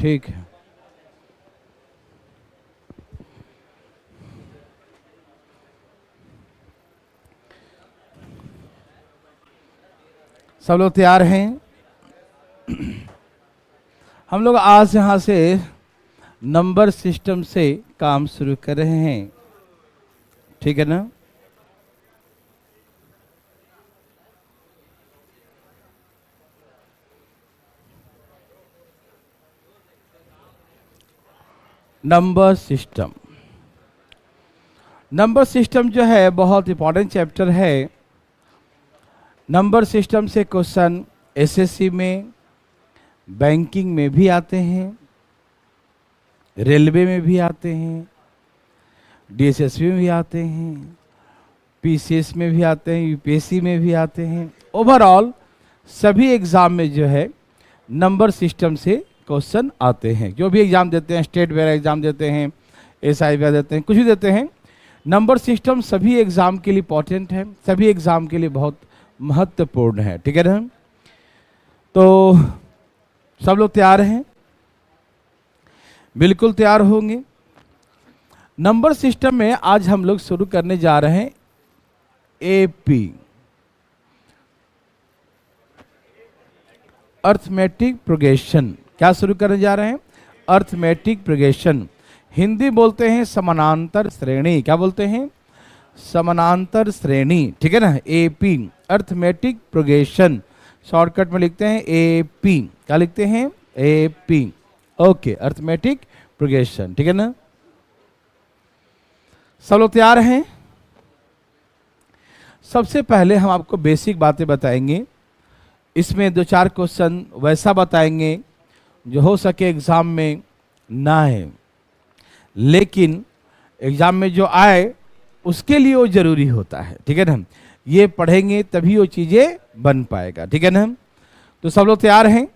ठीक है। सब लोग तैयार हैं? हम लोग आज यहाँ से नंबर सिस्टम से काम शुरू कर रहे हैं, ठीक है ना? नंबर सिस्टम, नंबर सिस्टम जो है बहुत इंपॉर्टेंट चैप्टर है। नंबर सिस्टम से क्वेश्चन एसएससी में, बैंकिंग में भी आते हैं, रेलवे में भी आते हैं, डीएसएसबी में भी आते हैं, पीसीएस में भी आते हैं, यूपीएससी में भी आते हैं। ओवरऑल सभी एग्जाम में जो है नंबर सिस्टम से क्वेश्चन आते हैं। जो भी एग्जाम देते हैं, स्टेट वगैरह एग्जाम देते हैं, एसआई वगैरह देते हैं, कुछ भी देते हैं, नंबर सिस्टम सभी एग्जाम के लिए इंपॉर्टेंट है, सभी एग्जाम के लिए बहुत महत्वपूर्ण है, ठीक है ना? तो सब लोग तैयार हैं? बिल्कुल तैयार होंगे। नंबर सिस्टम में आज हम लोग शुरू करने जा रहे हैं एपी, अर्थमेटिक प्रोग्रेशन। क्या शुरू करने जा रहे हैं? Arithmetic progression. हिंदी बोलते हैं समानांतर श्रेणी। क्या बोलते हैं? समानांतर श्रेणी, ठीक है ना? एपी, अर्थमेटिक प्रोग्रेशन, शॉर्टकट में लिखते हैं एपी। क्या लिखते हैं? एपी। ओके, अर्थमेटिक प्रोग्रेशन, ठीक है ना? सब लोग तैयार हैं? सबसे पहले हम आपको बेसिक बातें बताएंगे। इसमें 2-4 क्वेश्चन वैसा बताएंगे जो हो सके एग्जाम में ना है, लेकिन एग्जाम में जो आए उसके लिए वो जरूरी होता है, ठीक है ना? ये पढ़ेंगे तभी वो चीजें बन पाएगा, ठीक है ना? तो सब लोग तैयार हैं?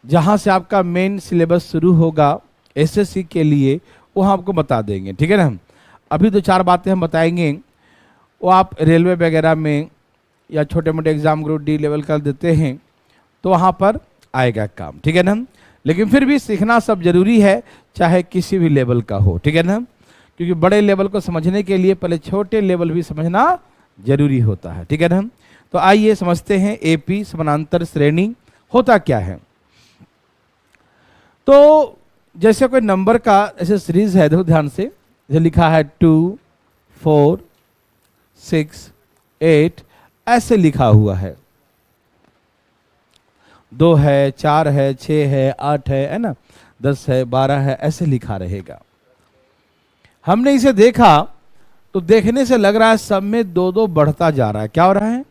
जहां से आपका मेन सिलेबस शुरू होगा एसएससी के लिए वो हम आपको बता देंगे, ठीक है ना? अभी 2-4 बातें हम बताएंगे, वो आप रेलवे वगैरह में या छोटे मोटे एग्जाम ग्रुप डी लेवल का देते हैं तो वहाँ पर आएगा काम, ठीक है ना? लेकिन फिर भी सीखना सब जरूरी है, चाहे किसी भी लेवल का हो, ठीक है ना? क्योंकि बड़े लेवल को समझने के लिए पहले छोटे लेवल भी समझना जरूरी होता है, ठीक है ना? तो आइए समझते हैं एपी समानांतर श्रेणी होता क्या है। तो जैसे कोई नंबर का ऐसे सीरीज है, देखो ध्यान से, जो लिखा है 2, 4, 6, 8, ऐसे लिखा हुआ है। 2 है, 4 है, 6 है, 8 है ना? 10 है, 12 है, ऐसे लिखा रहेगा। हमने इसे देखा तो देखने से लग रहा है सब में 2-2 बढ़ता जा रहा है। क्या हो रहा है?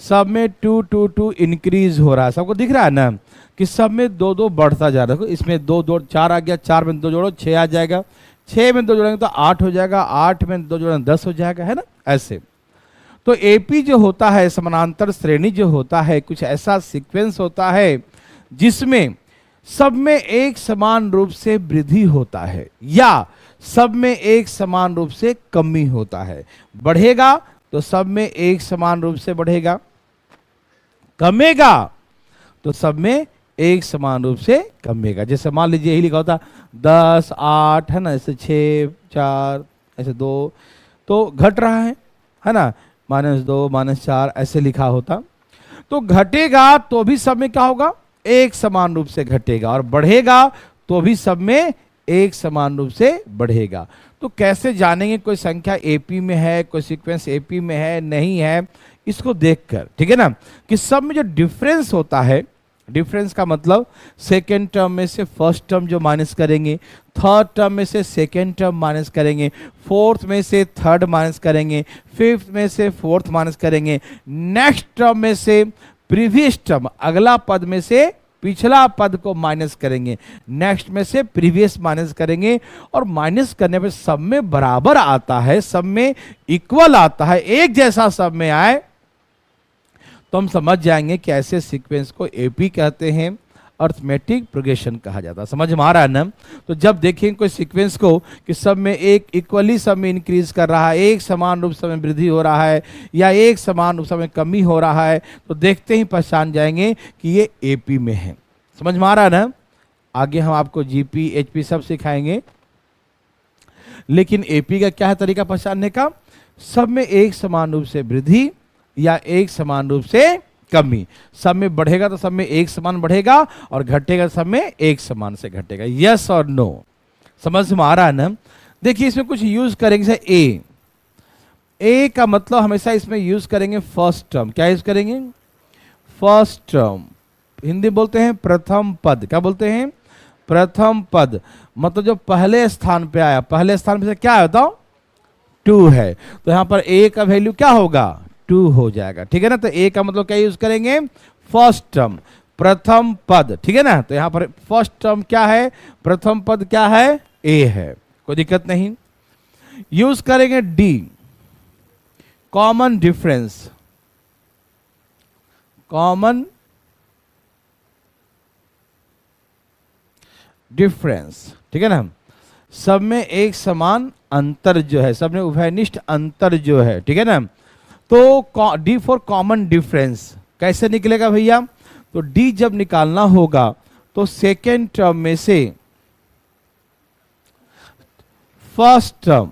सब में 2-2-2 इंक्रीज हो रहा है। सबको दिख रहा है ना कि सब में 2-2 बढ़ता जा रहा है। इसमें 2 4 आ गया, 4 में 2 जोड़ो 6 आ जाएगा, 6 में 2 जोड़ेंगे तो 8 हो जाएगा, 8 में 2 जोड़ेंगे 10 हो जाएगा, है ना? ऐसे। तो एपी जो होता है, समानांतर श्रेणी जो होता है, कुछ ऐसा सीक्वेंस होता है जिसमें सब में एक समान रूप से वृद्धि होता है या सब में एक समान रूप से कमी होता है। बढ़ेगा तो सब में एक समान रूप से बढ़ेगा, कमेगा तो सब में एक समान रूप से कमेगा। जैसे मान लीजिए यही लिखा होता 10, 8, है ना? ऐसे 6, 4, ऐसे 2, तो घट रहा है ना? -2, -4 ऐसे लिखा होता तो घटेगा तो भी सब में क्या होगा? एक समान रूप से घटेगा, और बढ़ेगा तो भी सब में एक समान रूप से बढ़ेगा। तो कैसे जानेंगे कोई संख्या एपी में है, कोई सीक्वेंस एपी में है नहीं है? इसको देखकर, ठीक है ना, कि सब में जो डिफरेंस होता है, डिफरेंस का मतलब सेकेंड टर्म में से फर्स्ट टर्म जो माइनस करेंगे, थर्ड टर्म में से सेकेंड टर्म माइनस करेंगे, फोर्थ में से थर्ड माइनस करेंगे, फिफ्थ में से फोर्थ माइनस करेंगे, नेक्स्ट टर्म में से प्रीवियस टर्म, अगला पद में से पिछला पद को माइनस करेंगे, नेक्स्ट में से प्रीवियस माइनस करेंगे, और माइनस करने पर सब में बराबर आता है, सब में इक्वल आता है, एक जैसा सब में आए तो हम समझ जाएंगे कि ऐसे सीक्वेंस को एपी कहते हैं, अर्थमेटिक प्रोग्रेशन कहा जाता है। समझ में आ रहा है ना? तो जब देखें कोई सीक्वेंस को कि सब में एक इक्वली सब में इंक्रीज कर रहा है, एक समान रूप समय वृद्धि हो रहा है या एक समान रूप समय कमी हो रहा है, तो देखते ही पहचान जाएंगे कि ये एपी में है। समझ में आ रहा है ना? आगे हम आपको जीपी एचपी सब सिखाएंगे, लेकिन एपी का क्या है तरीका पहचानने का? सब में एक समान रूप से वृद्धि या एक समान रूप से कमी। सब में बढ़ेगा तो सब में एक समान बढ़ेगा, और घटेगा सब में एक समान से घटेगा। यस और नो, समझ में आ रहा है ना? देखिए इसमें कुछ यूज करेंगे, जैसे ए का मतलब हमेशा इसमें यूज करेंगे फर्स्ट टर्म। क्या यूज करेंगे? First term. हिंदी बोलते हैं प्रथम पद। क्या बोलते हैं? प्रथम पद। मतलब जो पहले स्थान पे आया, पहले स्थान पे से क्या है बताओ? 2 है, तो यहां पर ए का वैल्यू क्या होगा? 2 हो जाएगा। ठीक है ना? तो ए का मतलब क्या यूज करेंगे? फर्स्ट टर्म, प्रथम पद। ठीक है ना? तो यहां पर फर्स्ट टर्म क्या है? प्रथम पद क्या है? ए है। कोई दिक्कत नहीं। यूज करेंगे D, common difference. Common difference, ठीक है ना? सब में एक समान अंतर जो है, सब में उभयनिष्ठ अंतर जो है, ठीक है ना? तो डी फॉर कॉमन डिफरेंस कैसे निकलेगा भैया? तो डी जब निकालना होगा तो सेकेंड टर्म में से फर्स्ट टर्म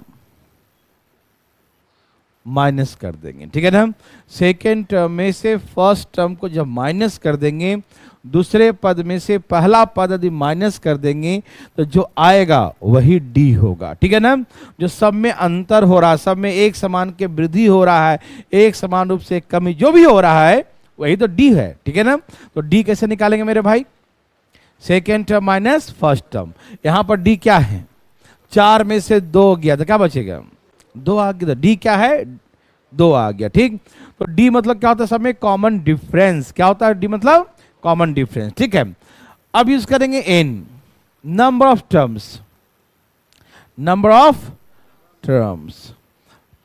माइनस कर देंगे। ठीक है ना? सेकेंड टर्म में से फर्स्ट टर्म को जब माइनस कर देंगे, दूसरे पद में से पहला पद यदि माइनस कर देंगे तो जो आएगा वही डी होगा। ठीक है ना? जो सब में अंतर हो रहा है, सब में एक समान के वृद्धि हो रहा है, एक समान रूप से कमी जो भी हो रहा है, वही तो डी है। ठीक है ना? तो डी कैसे निकालेंगे मेरे भाई? Second term minus first term. यहां पर डी क्या है? 4 में से 2 गया तो क्या बचेगा? 2 आ गया। तो डी क्या है? 2 आ गया। ठीक, तो डी मतलब क्या होता है? सब में कॉमन डिफरेंस। क्या होता है डी मतलब? Common difference. ठीक है, अब यूज करेंगे n, number of terms. Number of terms,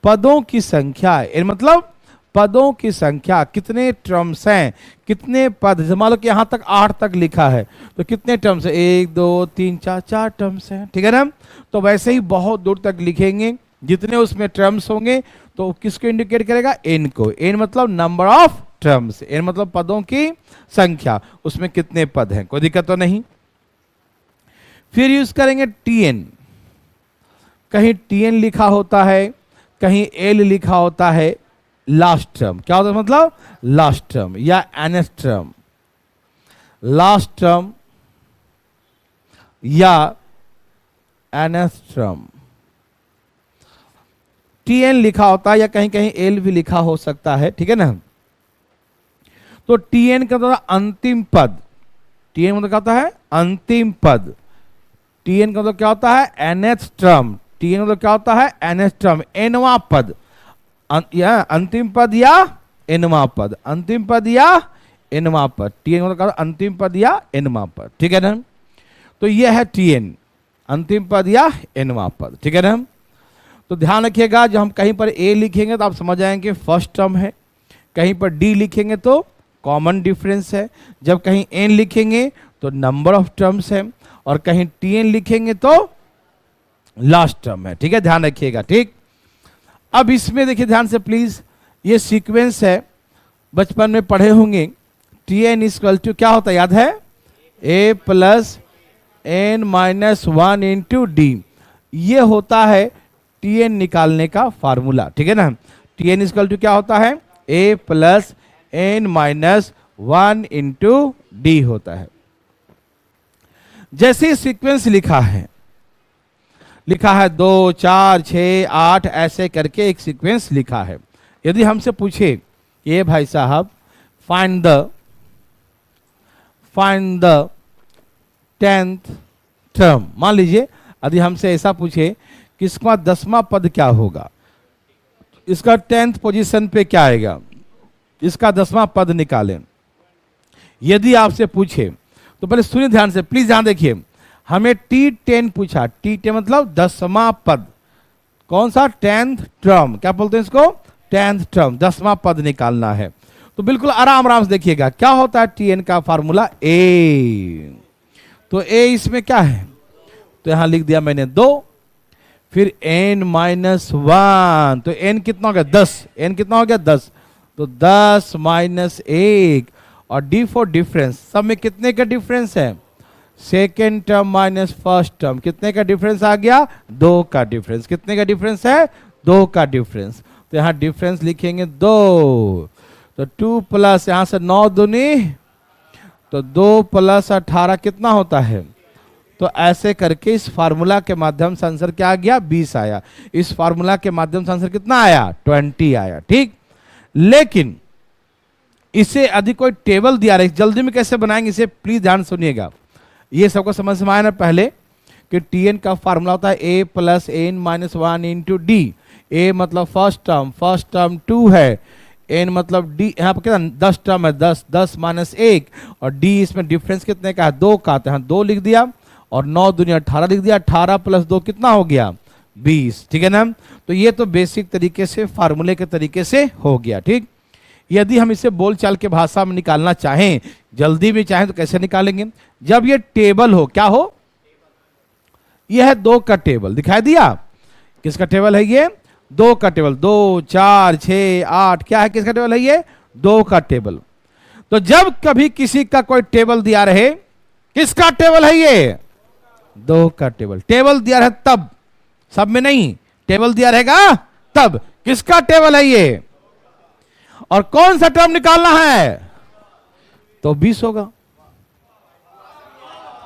पदों की संख्या। एन मतलब पदों की संख्या, कितने टर्म्स हैं, कितने पद। मान लो कि यहां तक 8 तक लिखा है, तो कितने टर्म्स है? 1 2 3 4, 4 टर्म्स हैं। ठीक है ना? तो वैसे ही बहुत दूर तक लिखेंगे, जितने उसमें टर्म्स होंगे तो किसको इंडिकेट करेगा? एन को। एन मतलब नंबर ऑफ टर्म्स, एन मतलब पदों की संख्या, उसमें कितने पद हैं। कोई दिक्कत तो नहीं। फिर यूज करेंगे टीएन। कहीं टीएन लिखा होता है, कहीं एल लिखा होता है। लास्ट टर्म क्या होता है? मतलब लास्ट टर्म या एनएस टर्म। लास्ट टर्म या एनएस टर्म। टीएन लिखा होता है या कहीं कहीं एल भी लिखा हो सकता है। ठीक है ना? तो टीएन का मतलब अंतिम पद। टीएन मतलब क्या होता है? अंतिम पद। टीएन का मतलब क्या होता है? Nth term. टीएन मतलब क्या होता है? एनएथ टर्म, एनवा पद। या अंतिम पद या एनवा पद। अंतिम पद या एनवा पद। टीएन मतलब क्या होता है? अंतिम पद या एनवा पद। ठीक है ना? तो यह है टीएन, अंतिम पद या एनवा पद। ठीक है ना? तो ध्यान रखिएगा, जब हम कहीं पर ए लिखेंगे तो आप समझ जाएंगे फर्स्ट टर्म है, कहीं पर डी लिखेंगे तो कॉमन डिफरेंस है, जब कहीं एन लिखेंगे तो नंबर ऑफ टर्म्स है, और कहीं टीएन लिखेंगे तो लास्ट टर्म है। ठीक है, ध्यान रखिएगा। ठीक, अब इसमें देखिए ध्यान से प्लीज, ये सीक्वेंस है, बचपन में पढ़े होंगे। टीएन इक्वल टू क्या होता है? याद है? A plus N minus 1 into D. ये होता है टीएन निकालने का फार्मूला। ठीक है ना? टीएन इक्वल टू क्या होता है? A plus N minus 1 into D होता है। जैसे सीक्वेंस लिखा है 2 4 6 8 ऐसे करके एक सीक्वेंस लिखा है। यदि हमसे पूछे ये भाई साहब फाइंड द 10th टर्म, मान लीजिए यदि हमसे ऐसा पूछे कि इसका 10वां पद क्या होगा, इसका 10th पोजीशन पे क्या आएगा, इसका 10वां पद निकालें। यदि आपसे पूछे तो पहले सुनिए ध्यान से, प्लीज ध्यान देखिए। हमें T10 पूछा, T10 मतलब 10वां पद। कौन सा? 10th term. क्या बोलते हैं इसको? 10th टर्म, 10वां पद निकालना है। तो बिल्कुल आराम आराम से देखिएगा क्या होता है टीएन का फार्मूला? ए। तो ए इसमें क्या है? तो यहां लिख दिया मैंने 2, फिर n माइनस 1, तो n कितना हो गया? 10। n कितना हो गया? 10। तो 10 माइनस 1, और d फॉर डिफरेंस, सब में कितने का डिफरेंस है? Second term minus first term, कितने का डिफरेंस आ गया? 2 का डिफरेंस। कितने का डिफरेंस है? 2 का डिफरेंस। तो यहां डिफरेंस लिखेंगे 2, तो 2 प्लस यहां से 9 दूनी, तो 2 प्लस 18 कितना होता है? तो ऐसे करके इस फार्मूला के माध्यम से आंसर क्या आ गया? 20 आया। इस फार्मूला के माध्यम से आंसर कितना आया? 20 आया। ठीक, लेकिन इसे अधिक कोई टेबल दिया रहे, जल्दी में कैसे बनाएंगे इसे प्लीज ध्यान सुनिएगा। ये सबको समझ में आया ना पहले कि टीएन का फार्मूला होता है A plus N minus 1 into D. A मतलब फर्स्ट टर्म 2 है, एन मतलब डी, यहाँ पर कितना 10 टर्म है, 10 माइनस 1, और डी इसमें डिफरेंस कितने का है? 2 का, तो यहाँ 2 लिख दिया, और 9 दुनिया 18 लिख दिया। 18 प्लस 2 कितना हो गया? 20। ठीक है ना? तो ये तो बेसिक तरीके से फार्मूले के तरीके से हो गया। ठीक, यदि हम इसे बोलचाल के भाषा में निकालना चाहें, जल्दी भी चाहें, तो कैसे निकालेंगे? जब ये टेबल हो, क्या हो? यह है 2 का टेबल, दिखाई दिया? किसका टेबल है ये? 2 का टेबल। 2, 4, 6, 8, क्या है? किसका टेबल है ये? 2 का टेबल। तो जब कभी किसी का कोई टेबल दिया रहे, किसका टेबल है ये? 2 का टेबल। टेबल दिया रहे तब, सब में नहीं, टेबल दिया रहेगा तब। किसका टेबल है ये? और कौन सा टर्म निकालना है? तो 20 होगा।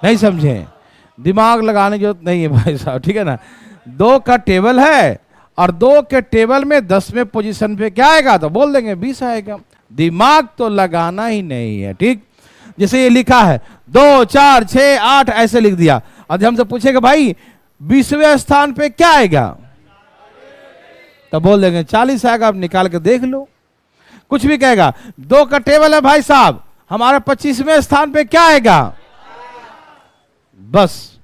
नहीं समझे? दिमाग लगाने की जरूरत नहीं है भाई साहब, ठीक है ना? 2 का टेबल है, और 2 के टेबल में 10वें पोजीशन पे क्या आएगा? तो बोल देंगे 20 आएगा। दिमाग तो लगाना ही नहीं है। ठीक, जैसे ये लिखा है 2, 4, 6, 8 ऐसे लिख दिया, और हमसे पूछेगा भाई 20वें स्थान पे क्या आएगा? तो बोल देंगे 40 आएगा। अब निकाल के देख लो, कुछ भी कहेगा। 2 का टेबल है भाई साहब, हमारा 25वें स्थान पे क्या आएगा? बस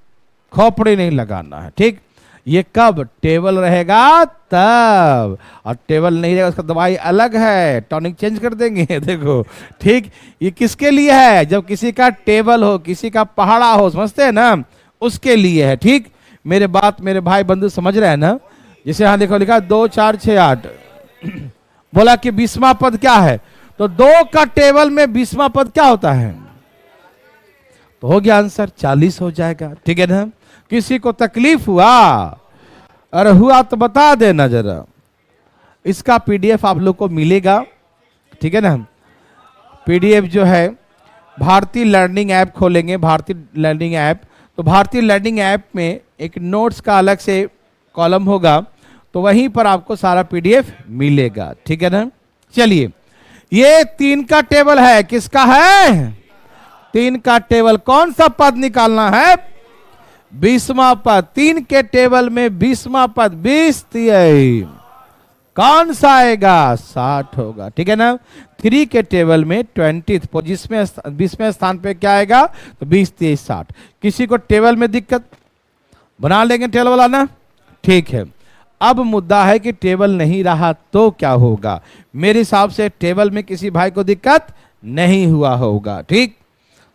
खोपड़ी नहीं लगाना है। ठीक, ये कब टेबल रहेगा? तब। और टेबल नहीं रहेगा उसका दवाई अलग है, टॉनिक चेंज कर देंगे। देखो, ठीक, ये किसके लिए है? जब किसी का टेबल हो, किसी का पहाड़ा हो, समझते हैं ना, उसके लिए है। ठीक, मेरे बात मेरे भाई बंधु समझ रहे हैं ना? जैसे यहां देखो लिखा 2, 4, 6, 8 बोला कि 20वां पद क्या है? तो 2 का टेबल में 20वां पद क्या होता है? तो हो गया आंसर, 40 हो जाएगा। ठीक है ना? किसी को तकलीफ हुआ? अरे हुआ तो बता देना जरा। इसका पीडीएफ आप लोग को मिलेगा। ठीक है ना? पीडीएफ जो है, भारतीय लर्निंग ऐप खोलेंगे, भारतीय लर्निंग ऐप, तो भारतीय लर्निंग ऐप में एक नोट्स का अलग से कॉलम होगा, तो वहीं पर आपको सारा पीडीएफ मिलेगा। ठीक है ना? चलिए, ये 3 का टेबल है, किसका है? 3 का टेबल। कौन सा पद निकालना है? 20वां पद। 3 के टेबल में 20वां पद 20 कौन सा आएगा? 60 होगा। ठीक है ना? 3 के टेबल में 20th पोजीशन में 20वें स्थान पे क्या आएगा? तो 20, 23, 60। किसी को टेबल में दिक्कत, बना लेंगे टेबल वाला ना? ठीक है। अब मुद्दा है कि टेबल नहीं रहा तो क्या होगा? मेरे हिसाब से टेबल में किसी भाई को दिक्कत नहीं हुआ होगा। ठीक,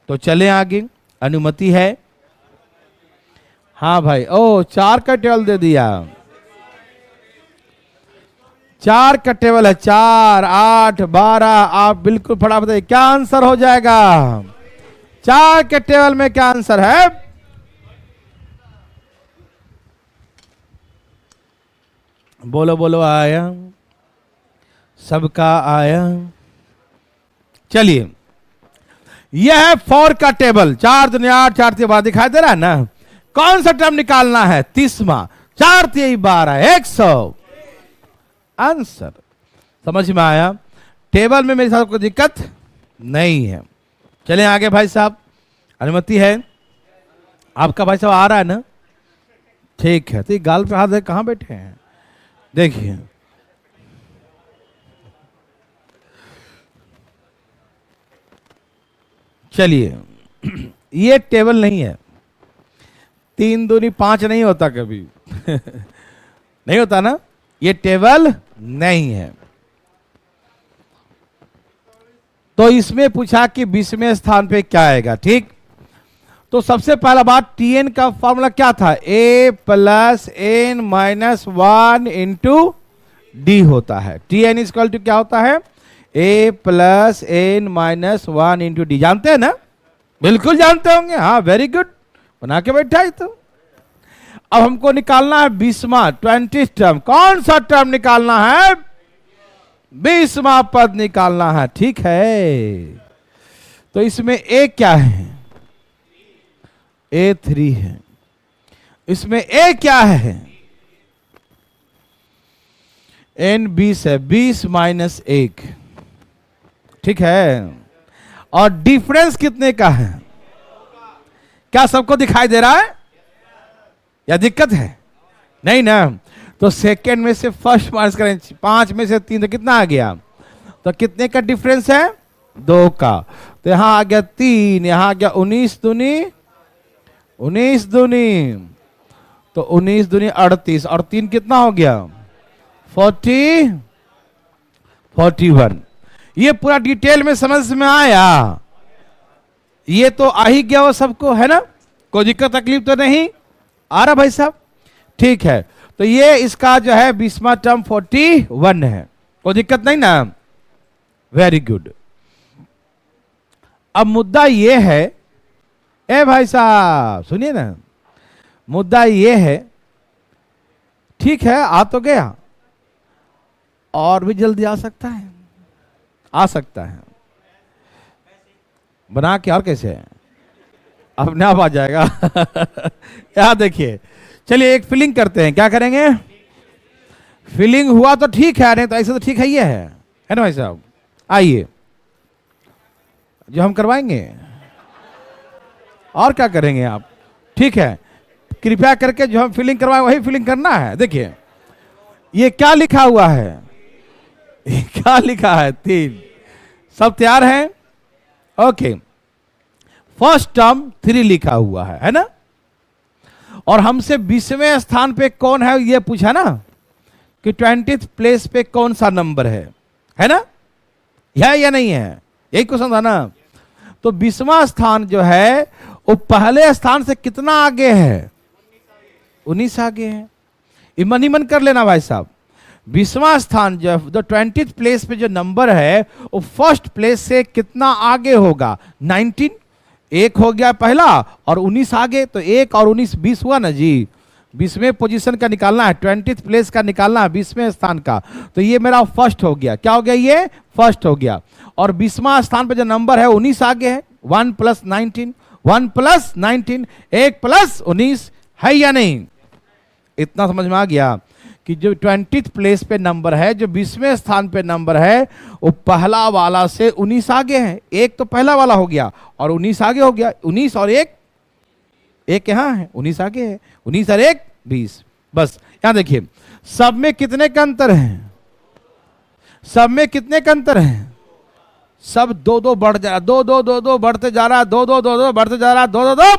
तो चले आगे, अनुमति है। हाँ भाई, ओ 4 का टेबल दे दिया। 4 का टेबल है, 4, 8, 12। आप बिल्कुल फटाफट बताइए क्या आंसर हो जाएगा? 4 के टेबल में क्या आंसर है? बोलो बोलो, आया? सबका आया? चलिए, यह है 4 का टेबल। 4 दुनिया 8, 4 3 12 दिखाई दे रहा है ना? कौन सा टर्म निकालना है? 30वां। 4 3 12, 100 आंसर। समझ में आया? टेबल में मेरे साथ कोई दिक्कत नहीं है। चलें आगे भाई साहब, अनुमति है आपका? भाई साहब आ रहा है ना? ठीक है। तो गाल पे हाथ है, कहां बैठे हैं? देखिए, चलिए, ये टेबल नहीं है। 3 दूनी 5 नहीं होता कभी नहीं होता ना? ये टेबल नहीं है। तो इसमें पूछा कि 20वें स्थान पे क्या आएगा। ठीक, तो सबसे पहला बात, टीएन का फॉर्मूला क्या था? A plus N minus 1 into D होता है। टीएन इक्वल टू क्या होता है? A plus N minus 1 into D. जानते हैं ना? बिल्कुल जानते होंगे, हाँ वेरी गुड, बना के बैठा है। तो अब हमको निकालना है 20वां 20th टर्म। कौन सा टर्म निकालना है? 20वां पद निकालना है, ठीक है। तो इसमें ए क्या है? A3 है। इसमें ए क्या है? N 20 है, 20 माइनस 1, ठीक है। और डिफरेंस कितने का है? क्या सबको दिखाई दे रहा है या दिक्कत है? नहीं ना। तो सेकंड में से फर्स्ट माइनस करें, 5 में से 3 तो कितना आ गया? तो कितने का डिफरेंस है? 2 का। तो यहां आ गया 3, यहां आ गया 19 दूनी 19 दूनी, तो 19 दूनी 38, और 3 कितना हो गया? 41। ये पूरा डिटेल में समझ में आया? ये तो आ ही गया वो सबको, है ना? कोई दिक्कत तकलीफ तो नहीं आ रहा भाई साहब? ठीक है। तो ये इसका जो है 20वां टर्म 41 है, कोई दिक्कत नहीं ना? Very good. अब मुद्दा ये है, ए भाई साहब सुनिए ना, मुद्दा ये है, ठीक है आ तो गया, और भी जल्दी आ सकता है, आ सकता है बना के, और कैसे है अपने आप आ जाएगा। यहां देखिए, चलिए एक फिलिंग करते हैं। क्या करेंगे? फिलिंग हुआ तो ठीक है, नहीं तो ऐसे तो ठीक है, ये है ना भाई साहब? आइए जो हम करवाएंगे, और क्या करेंगे आप? ठीक है, कृपया करके जो हम फिलिंग करवाएं वही फिलिंग करना है। देखिए ये क्या लिखा हुआ है, क्या लिखा है? 3। सब तैयार हैं? ओके। फर्स्ट टर्म 3 लिखा हुआ है ना? और हमसे 20वें स्थान पे कौन है ये पूछा ना, कि 20th प्लेस पे कौन सा नंबर है ना? है या नहीं है? यही क्वेश्चन था ना। तो 20वां स्थान जो है वो पहले स्थान से कितना आगे है? 19 आगे है। ये मन ही मन कर लेना भाई साहब। 20वां स्थान जो 20th प्लेस पे जो नंबर है वो फर्स्ट प्लेस से कितना आगे होगा? 19। 1 हो गया पहला और 19 आगे, तो 1 और 19 20 हुआ ना जी। 20वें पोजीशन का निकालना है, 20th प्लेस का निकालना है, 20वें स्थान का। तो ये मेरा फर्स्ट हो गया। क्या हो गया? ये फर्स्ट हो गया। और 20वां स्थान पे जो नंबर है 19 आगे है। 1 + 19, 1 + 19, 1 + 19, है या नहीं? इतना समझ में आ गया कि जो 20th प्लेस पे नंबर है, जो 20वें स्थान पे नंबर है, वो पहला वाला से 19 आगे है। 1 तो पहला वाला हो गया और 19 आगे हो गया। 19 और 1 यहां है, 19 आगे है। 19 और 1 20। बस यहां देखिए, सब में कितने का अंतर है? सब में कितने का अंतर है? सब 2-2 बढ़ जा रहा, 2-2 2-2 बढ़ते जा रहा, 2-2 2-2 बढ़ते जा रहा, 2-2 2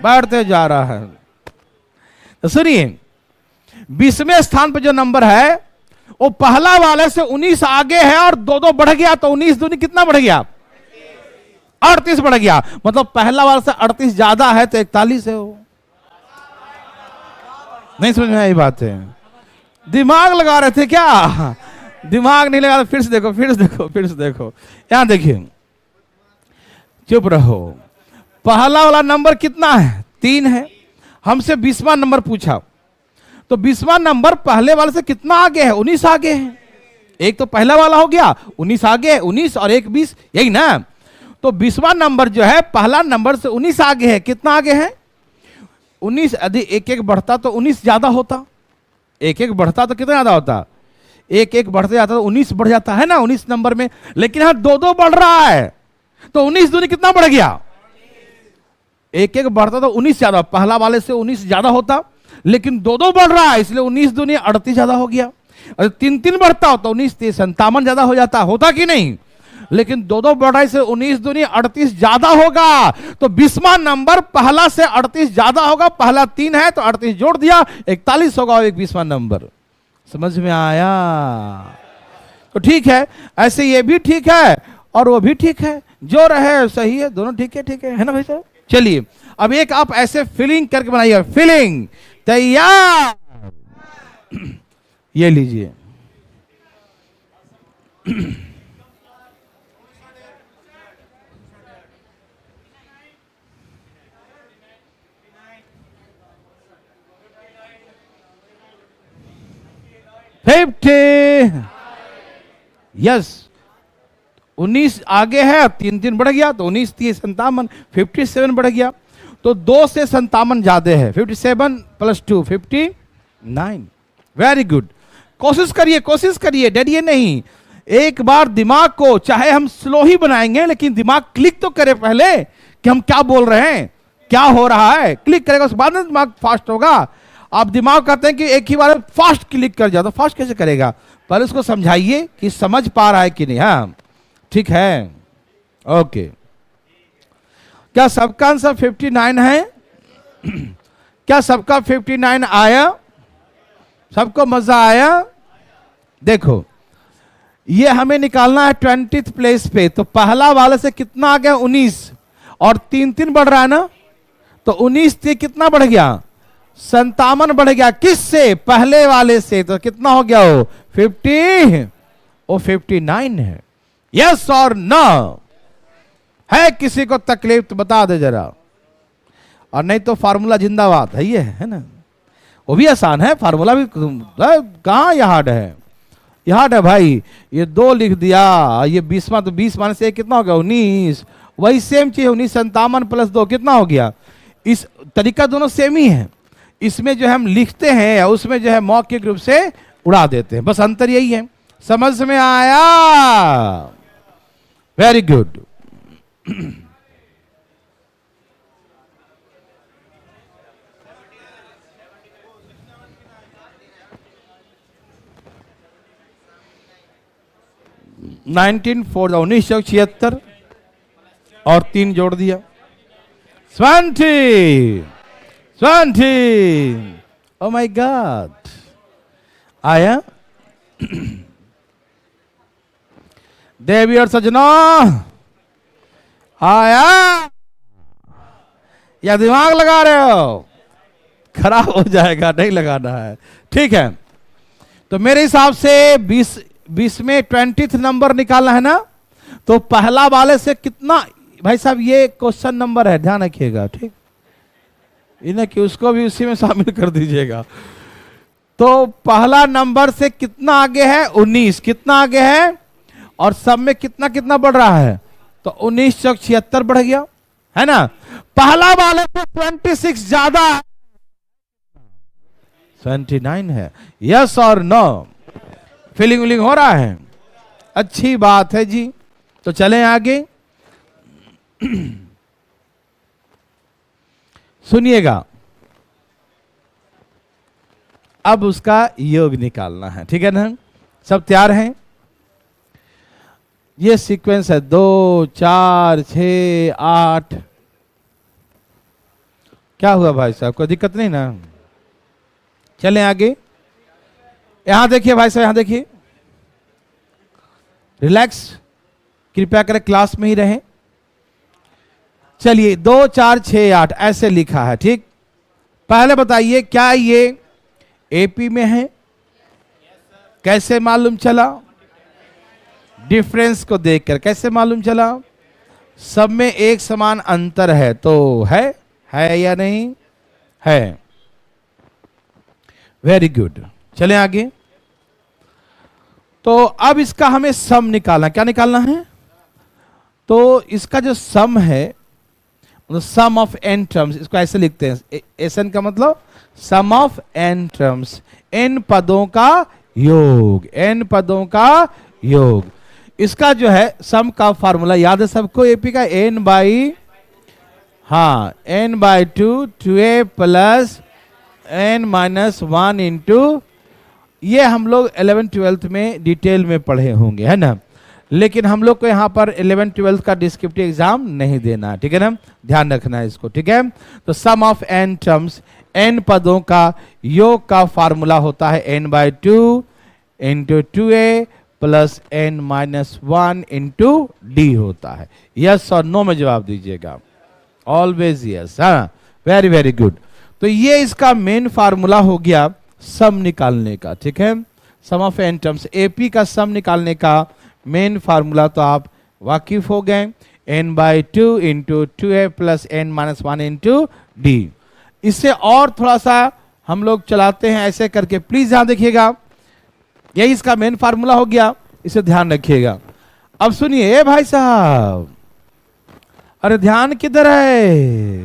बढ़ते जा रहा है। तो सुनिए, 20वें स्थान पर जो नंबर है वो पहला वाले से 19 आगे है और 2-2 बढ़ गया, तो 19 दूनी कितना बढ़ गया? 38 बढ़ गया। मतलब पहला वाला से 38 ज्यादा है तो 41 है वो। नहीं समझ में आई बात है? दिमाग लगा रहे थे क्या? दिमाग नहीं लगा, फिर से देखो, फिर से देखो, फिर से देखो। यहां देखिए, चुप रहो। पहला वाला नंबर कितना है? 3 है। हमसे 20वां नंबर पूछा, तो 20वां नंबर पहले वाले से कितना आगे है? 19 आगे है। 1 तो पहला वाला हो गया, 19 आगे है। 19 और 1 20, यही ना? तो 20वां नंबर जो है पहला नंबर से 19 आगे है। कितना आगे है? 19। यदि 1-1 बढ़ता तो 19 ज्यादा होता। 1-1 बढ़ता तो कितना ज्यादा होता? 1-1 बढ़ते जाता तो 19 बढ़ जाता है ना 19 नंबर में। लेकिन यहां 2-2 बढ़ रहा है, तो 19 दूनी कितना बढ़ गया? 1-1 बढ़ता तो 19 ज्यादा, पहला वाले से 19 ज्यादा होता, लेकिन 2-2 बढ़ रहा है इसलिए 19 दूनी 38 ज्यादा हो गया। और 3-3 बढ़ता हो तो 19 3 57 ज्यादा हो जाता, होता कि नहीं? लेकिन 2-2 बढ़ रहा है से 19 दूनी 38 ज्यादा होगा। तो 20वां नंबर पहला से 38 ज्यादा होगा। पहला 3 है तो 38 जोड़ दिया, 41 होगा। एक 20वां नंबर। समझ में आया? तो ठीक है, ऐसे ये भी ठीक है और वो भी ठीक है, जो रहे सही है, दोनों ठीक है ना भाई साहब? चलिए अब एक आप ऐसे फिलिंग करके बनाइए। फिलिंग तैयार। ये लीजिए। 50, यस 19 आगे है, 3 बढ़ गया तो 19 3 57, 57 बढ़ गया तो 2 से 57 ज्यादा है, 57 + 2 59। वेरी गुड, कोशिश करिए, डरिए नहीं। एक बार दिमाग को चाहे हम स्लो ही बनाएंगे लेकिन दिमाग क्लिक तो करे पहले कि हम क्या बोल रहे हैं, क्या हो रहा है। क्लिक करेगा उसके बाद में दिमाग फास्ट होगा। आप दिमाग कहते हैं कि एक ही बार में फास्ट क्लिक कर जाओ, तो फास्ट कैसे करेगा? पहले उसको समझाइए कि समझ पा रहा है कि नहीं। हाँ ठीक है, ओके। क्या सबका आंसर 59 है? क्या सबका 59 आया? सबको मजा आया? देखो ये हमें निकालना है 20th प्लेस पे, तो पहला वाले से कितना आ गया? 19, और 3 बढ़ रहा है ना, तो 19 से कितना बढ़ गया? 57 बढ़ गया। किस से? पहले वाले से। तो कितना हो गया वो? 50, वो 59 है। यस और नो? है किसी को तकलीफ तो बता दे जरा, और नहीं तो फार्मूला जिंदाबाद है, ये है ना, वो भी आसान है, फार्मूला भी कहां ये हार्ड है, ये हार्ड है भाई। ये 2 लिख दिया, ये 20वां, तो 20 माइनस 1 कितना हो गया? 19। वही सेम चीज 19 57 + 2 कितना हो गया? इस तरीका दोनों सेम ही है। इसमें जो हम लिखते हैं उसमें जो है मौखिक रूप से उड़ा देते हैं, बस अंतर यही है। समझ में आया? Very good. $19 1976 और 3 जोड़ दिया 20। ओ माय गॉड, आया? देवी और सजनों आया या दिमाग लगा रहे हो? खराब हो जाएगा, नहीं लगाना है। ठीक है, तो मेरे हिसाब से 20 में 20th नंबर निकालना है ना, तो पहला वाले से कितना? भाई साहब ये क्वेश्चन नंबर है, ध्यान रखिएगा, ठीक? इन्हें कि उसको भी उसी में शामिल कर दीजिएगा। तो पहला नंबर से कितना आगे है? 19। कितना आगे है? और सब में कितना कितना बढ़ रहा है? तो 19 × 76 बढ़ गया, है ना? पहला वाले से 26 ज्यादा 29 है। यस और नो? फीलिंग विलिंग हो रहा है? अच्छी बात है जी। तो चलें आगे। सुनिएगा, अब उसका योग निकालना है, ठीक है ना? सब तैयार हैं? ये सीक्वेंस है 2 4 6 8। क्या हुआ भाई साहब, कोई दिक्कत नहीं ना? चलें आगे। यहां देखिए भाई साहब, यहां देखिए, रिलैक्स, कृपया करें क्लास में ही रहें। चलिए 2 4 6 8 ऐसे लिखा है, ठीक? पहले बताइए क्या ये एपी में है? कैसे मालूम चला? डिफरेंस को देखकर कैसे मालूम चला? सब में एक समान अंतर है, तो है या नहीं? है। Very good. चलें आगे। तो अब इसका हमें सम निकालना, क्या निकालना है? तो इसका जो सम है, सम ऑफ एन टर्म्स, इसको ऐसे लिखते हैं, एसएन का मतलब सम ऑफ एन टर्म्स, एन पदों का योग, एन पदों का योग। इसका जो है सम का फार्मूला याद है सबको? एपी का n/, हाँ, n/2 2a + n-1 इंटू, ये हम लोग 11th 12th में डिटेल में पढ़े होंगे, है ना? लेकिन हम लोग को यहाँ पर 11th 12th का डिस्क्रिप्टिव एग्जाम नहीं देना है, ठीक है ना? ध्यान रखना है इसको, ठीक है? तो sum of N terms, N पदों का योग का फार्मूला होता है n/2 into 2a + n-1 into d होता है। यस और नो में जवाब दीजिएगा। Always yes. हाँ, वेरी वेरी गुड। तो ये इसका मेन फार्मूला हो गया सम निकालने का, ठीक है? सम ऑफ एन टर्म्स, एपी का सम निकालने का मेन फार्मूला तो आप वाकिफ हो गए, n/2 into 2a + n-1 into d। इससे और थोड़ा सा हम लोग चलाते हैं ऐसे करके, प्लीज ध्यान देखिएगा। यही इसका मेन फार्मूला हो गया, इसे ध्यान रखिएगा। अब सुनिए भाई साहब, अरे ध्यान किधर है,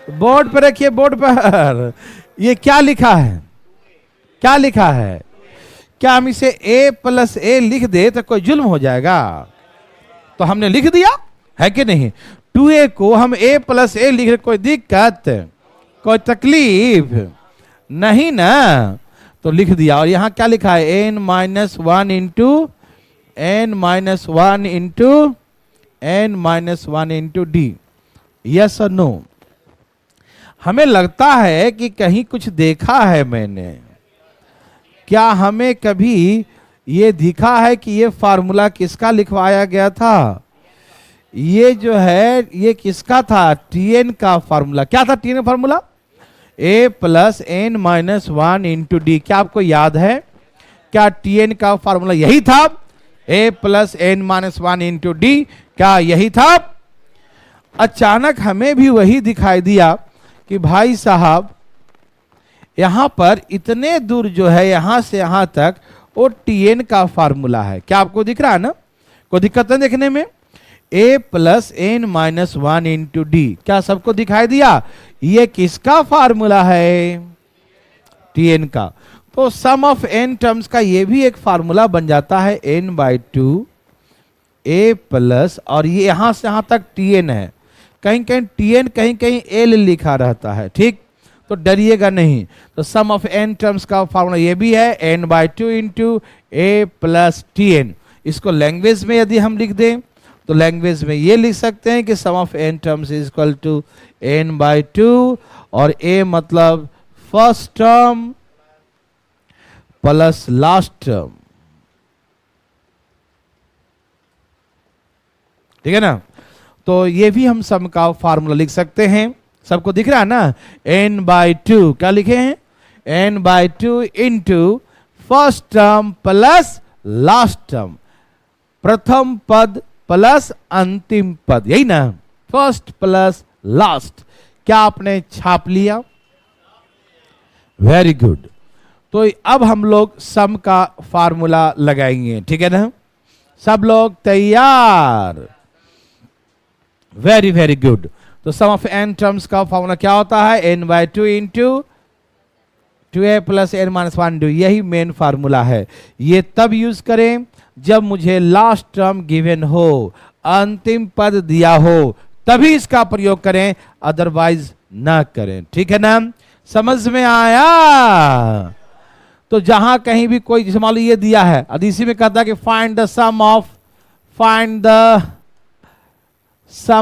बोर्ड पर रखिए, बोर्ड पर। ये क्या लिखा है, क्या लिखा है? क्या हम इसे a प्लस ए लिख दे तो कोई जुल्म हो जाएगा? तो हमने लिख दिया है कि नहीं। 2a को हम a प्लस ए लिख रहे, कोई दिक्कत, कोई तकलीफ नहीं ना? तो लिख दिया। और यहां क्या लिखा है, n minus one into D. Yes और नो? हमें लगता है कि कहीं कुछ देखा है मैंने। क्या हमें कभी ये दिखा है कि ये फार्मूला किसका लिखवाया गया था? ये जो है ये किसका था? Tn का फार्मूला। क्या था Tn का formula? a plus N minus one into d. क्या आपको याद है? क्या Tn का फार्मूला यही था? a plus N minus one into d. क्या यही था? अचानक हमें भी वही दिखाई दिया कि भाई साहब यहां पर इतने दूर जो है यहां से यहां तक वो Tn का फार्मूला है। क्या आपको दिख रहा है ना? कोई दिक्कत है देखने में? a plus N minus one into d. क्या सबको दिखाई दिया? ये किसका फार्मूला है? Tn का। तो सम ऑफ n टर्म्स का ये भी एक फार्मूला बन जाता है n/2 a प्लस, और ये यहां से यहां तक Tn है। कहीं कहीं Tn कहीं कहीं l लिखा रहता है, ठीक? तो डरिएगा नहीं। तो सम ऑफ n टर्म्स का फार्मूला ये भी है n/2 into a plus Tn। इसको लैंग्वेज में यदि हम लिख दें तो लैंग्वेज में ये लिख सकते हैं कि sum of n terms is equal to n/2, और a मतलब first term plus last term, ठीक है ना? तो ये भी हम सम का फार्मूला लिख सकते हैं। सबको दिख रहा है ना? n/2 क्या लिखे हैं? n/2 into first term plus last term, प्रथम पद प्लस अंतिम पद, यही ना? First plus last. क्या आपने छाप लिया? Very good. तो अब हम लोग सम का फार्मूला लगाएंगे, ठीक है ना? सब लोग तैयार? Very very good. तो सम ऑफ n टर्म्स का फार्मूला क्या होता है? n/2 into 2a plus N minus one d. यही मेन फार्मूला है। ये तब यूज करें जब मुझे लास्ट टर्म गिवन हो, अंतिम पद दिया हो, तभी इसका प्रयोग करें, अदरवाइज ना करें, ठीक है ना? समझ में आया? तो जहां कहीं भी कोई, जैसे मान लो ये दिया है, इसी में कहता है कि find the sum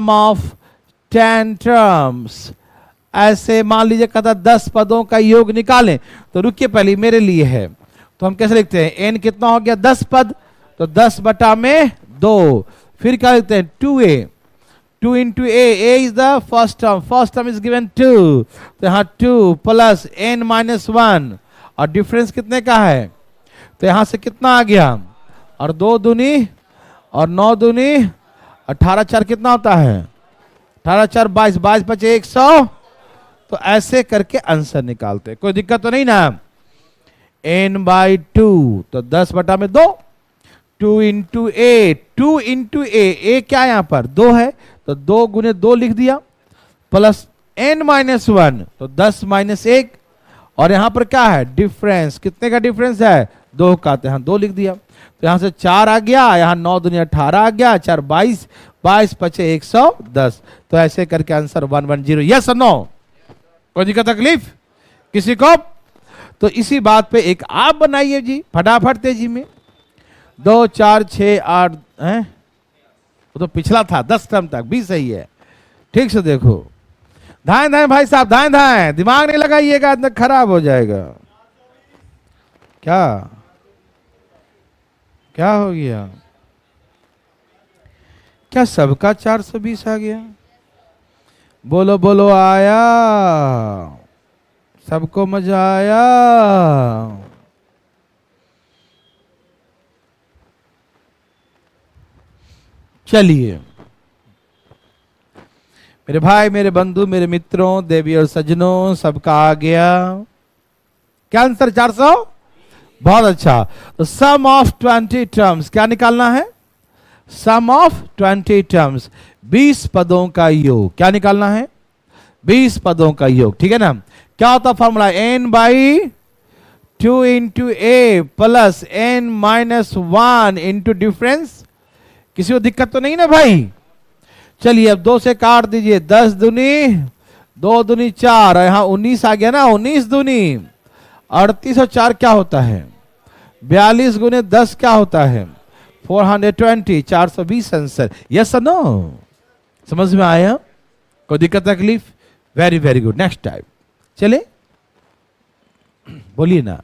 of 10 terms. ऐसे मान लीजिए कहता 10 पदों का योग निकालें। तो रुकिए, पहले मेरे लिए है, तो हम कैसे लिखते हैं? n कितना हो गया? 10 पद, तो 10 बटा में 2। फिर क्या लिखते हैं? 2a, 2 into a is the first term is given 2, तो यहाँ 2 प्लस n माइनस 1, और डिफरेंस कितने का है? तो यहां से कितना आ गया? और 2 दूनी और 9 दूनी 18, 4 कितना होता है? 18 4 22, 22 बचे 100। तो ऐसे करके आंसर निकालते, कोई दिक्कत तो नहीं ना? n/2 तो 10 बटा में 2, 2 इंटू ए क्या यहां पर 2 है, तो 2 गुने 2 लिख दिया, प्लस n माइनस 1, तो 10 माइनस 1, और यहां पर क्या है? डिफरेंस। कितने का डिफरेंस है? 2 का, तो यहां 2 लिख दिया। तो यहां से 4 आ गया, यहां 9 दुनिया 18 आ गया, 4 22, 22 बचे 110। तो ऐसे करके आंसर 110। यस और नो? कोई दिक्कत तकलीफ किसी को? तो इसी बात पे एक आप बनाइए जी, फटाफट तेजी में। 2 4 6 8 है, वो तो पिछला था 10 टर्म तक भी सही है। ठीक से देखो, धाएं धाएं भाई साहब, धाएं धाएं, दिमाग नहीं लगाइएगा, इतना खराब हो जाएगा। क्या क्या हो गया? क्या सबका 420 आ गया? बोलो बोलो, आया? सबको मजा आया? चलिए मेरे भाई, मेरे बंधु, मेरे मित्रों, देवी और सज्जनों, सबका आ गया क्या आंसर? 400। बहुत अच्छा। तो सम ऑफ 20 टर्म्स क्या निकालना है? सम ऑफ 20 टर्म्स, 20 पदों का योग। क्या निकालना है? 20 पदों का योग, ठीक है ना। क्या होता formula? n by 2 into A plus n minus 1 into difference. किसी को दिक्कत तो नहीं ना भाई? चलिए अब 2 से काट दीजिए, 10 दूनी 2 दूनी 4, यहां 19 आ गया ना, 19 दूनी 38 और 4 क्या होता है? 42 गुने 10 क्या होता है? 420, 420 आंसर। यस और नो? समझ में आया? कोई दिक्कत तकलीफ? Very very good. Next time चले, बोलिए ना,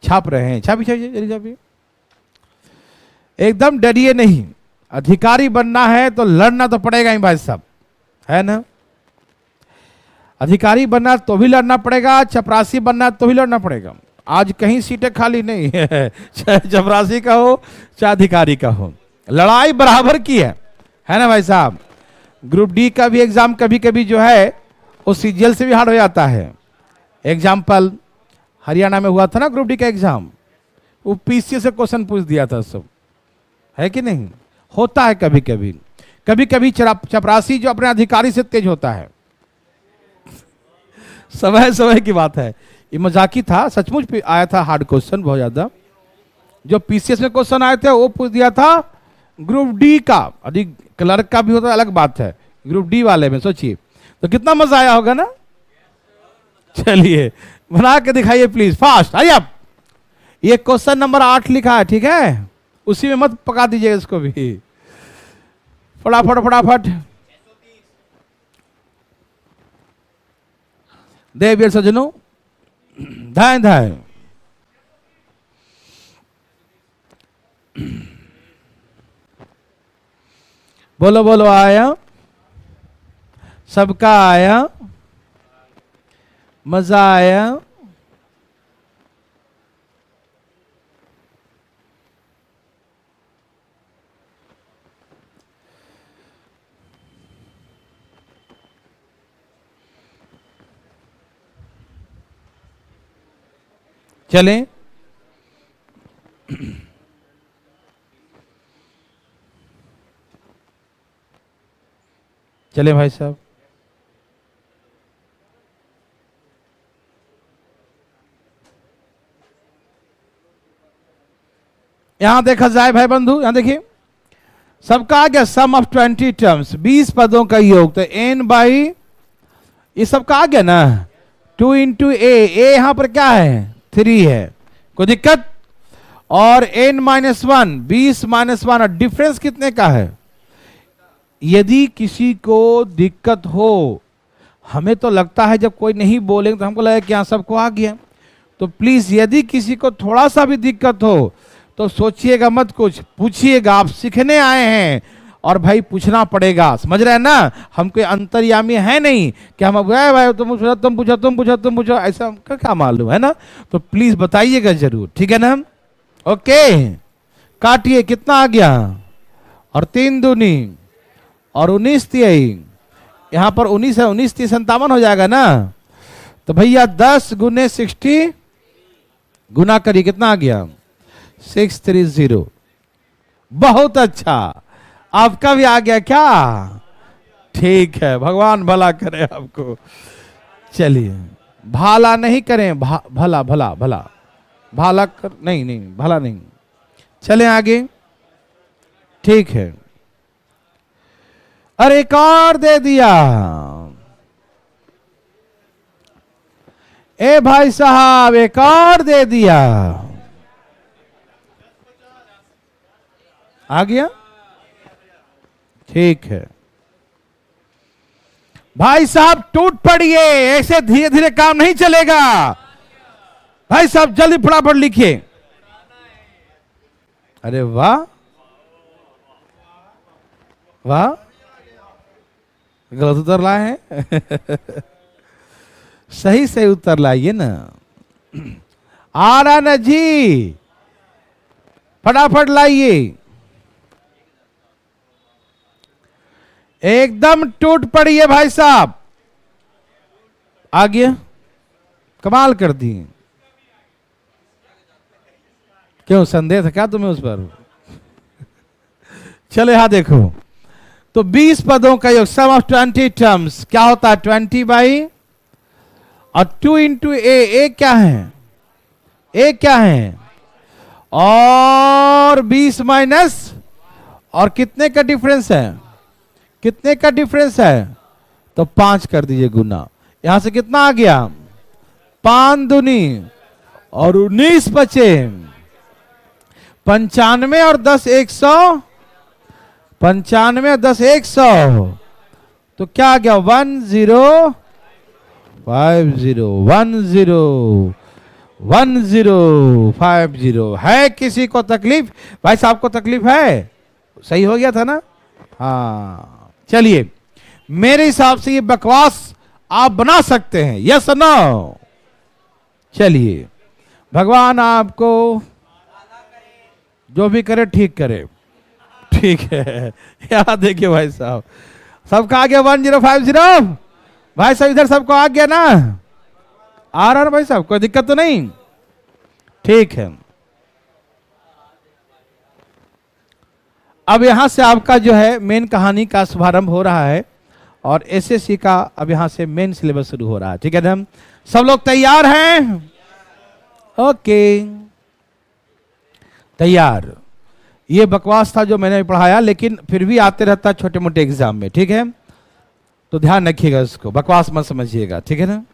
छाप रहे हैं, छापी छापिए जल्दी छापिए। एकदम डरिए नहीं, अधिकारी बनना है तो लड़ना तो पड़ेगा ही भाई साहब, है ना। अधिकारी बनना तो भी लड़ना पड़ेगा, चपरासी बनना तो भी लड़ना पड़ेगा। आज कहीं सीटें खाली नहीं है, चाहे चपरासी का हो चाहे अधिकारी का हो, लड़ाई बराबर की है ना भाई साहब। ग्रुप डी का भी एग्जाम कभी कभी जो है वो सीजीएल से भी हार्ड हो जाता है। एग्जाम्पल हरियाणा में हुआ था ना ग्रुप डी का एग्जाम, वो पीसीए से क्वेश्चन पूछ दिया था सब, है कि नहीं? होता है कभी कभी। कभी कभी चपरासी जो अपने अधिकारी से तेज होता है। समय समय की बात है, ये मजाकी था, सचमुच पे आया था हार्ड क्वेश्चन बहुत ज्यादा। जो पीसीएस में क्वेश्चन आए थे वो पूछ दिया था ग्रुप डी का। अभी क्लर्क का भी होता है, अलग बात है, ग्रुप डी वाले में सोचिए तो कितना मजा आया होगा ना। चलिए बना के दिखाइए प्लीज, फास्ट आइए आप। ये क्वेश्चन नंबर 8 लिखा है, ठीक है, उसी में मत पका दीजिएगा इसको भी, फटाफट फटाफट। देवीर सजनों, धाए धाए। बोलो बोलो, आया सबका? आया? मजा आया? चलें चलें भाई साहब। यहां देखा जाए भाई बंधु, यहां देखिए, सबका आ गया सम ऑफ 20 टर्म्स, 20 पदों का योग। तो n बाई ये सबका आ गया ना, 2 इंटू ए यहां पर क्या है? 3 है, कोई दिक्कत? और n माइनस 1, 20 माइनस 1, और डिफरेंस कितने का है? यदि किसी को दिक्कत हो, हमें तो लगता है जब कोई नहीं बोलेंगे तो हमको लगेगा कि यहां सबको आ गया, तो प्लीज यदि किसी को थोड़ा सा भी दिक्कत हो तो सोचिएगा मत, कुछ पूछिएगा। आप सीखने आए हैं और भाई पूछना पड़ेगा, समझ रहे हैं ना। हम कोई अंतर्यामी है नहीं कि हम भाई तुम पूछो तुम पूछो तुम पूछो तुम पूछो, ऐसा हमको क्या मालूम, है ना। तो प्लीज बताइएगा जरूर, ठीक है ना। ओके, काटिए, कितना आ गया? और 3 दूनी और 19 तिहाई, यहां पर 19 है, 19 30 57 हो जाएगा ना। तो भैया 10 गुने 60 गुना करिए, कितना आ गया? 630। बहुत अच्छा, आपका भी आ गया क्या? ठीक है, भगवान भला करे आपको। चलिए, भाला नहीं करें, भला भला भला भाला कर, नहीं नहीं भला नहीं। चलें आगे, ठीक है। अरे एक और दे दिया, ए भाई साहब एक और दे दिया, आ गया, ठीक है। भाई साहब टूट पड़िए, ऐसे धीरे धीरे काम नहीं चलेगा। भाई साहब जल्दी फटाफट लिखिए। अरे वाह वाह, गलत उत्तर लाए हैं। सही सही उत्तर लाइए ना। आ रहा ना जी, फटाफट लाइए। एकदम टूट पड़ी है भाई साहब, आ गया, कमाल कर दिए। क्यों, संदेह था क्या तुम्हें उस पर? चलो यहां देखो, तो 20 पदों का योग, सम ऑफ 20 टर्म्स क्या होता है? 20 बाई, और 2 इंटू ए क्या है? ए क्या है? और 20 माइनस, और कितने का डिफरेंस है? कितने का डिफरेंस है? तो 5 कर दीजिए गुना। यहां से कितना आ गया? 5 दूनी और 19 बचे। 95 और 10 100, 95 और 10 100, तो क्या आ गया? 1050 1050। है किसी को तकलीफ? भाई साहब को तकलीफ है? सही हो गया था ना? हाँ, चलिए, मेरे हिसाब से ये बकवास आप बना सकते हैं, यस नो? चलिए, भगवान आपको जो भी करे ठीक करे, ठीक है। यहां देखिए भाई साहब, सबका आ गया 1050। भाई साहब इधर सबको आ गया ना? आ रहा ना भाई साहब? कोई दिक्कत तो नहीं? ठीक है। अब यहां से आपका जो है मेन कहानी का शुभारंभ हो रहा है, और एसएससी का अब यहां से मेन सिलेबस शुरू हो रहा है, ठीक है ना? सब लोग तैयार हैं? ओके, तैयार। ये बकवास था जो मैंने पढ़ाया, लेकिन फिर भी आते रहता है छोटे मोटे एग्जाम में, ठीक है? तो ध्यान रखिएगा, इसको बकवास मत समझिएगा, ठीक है ना?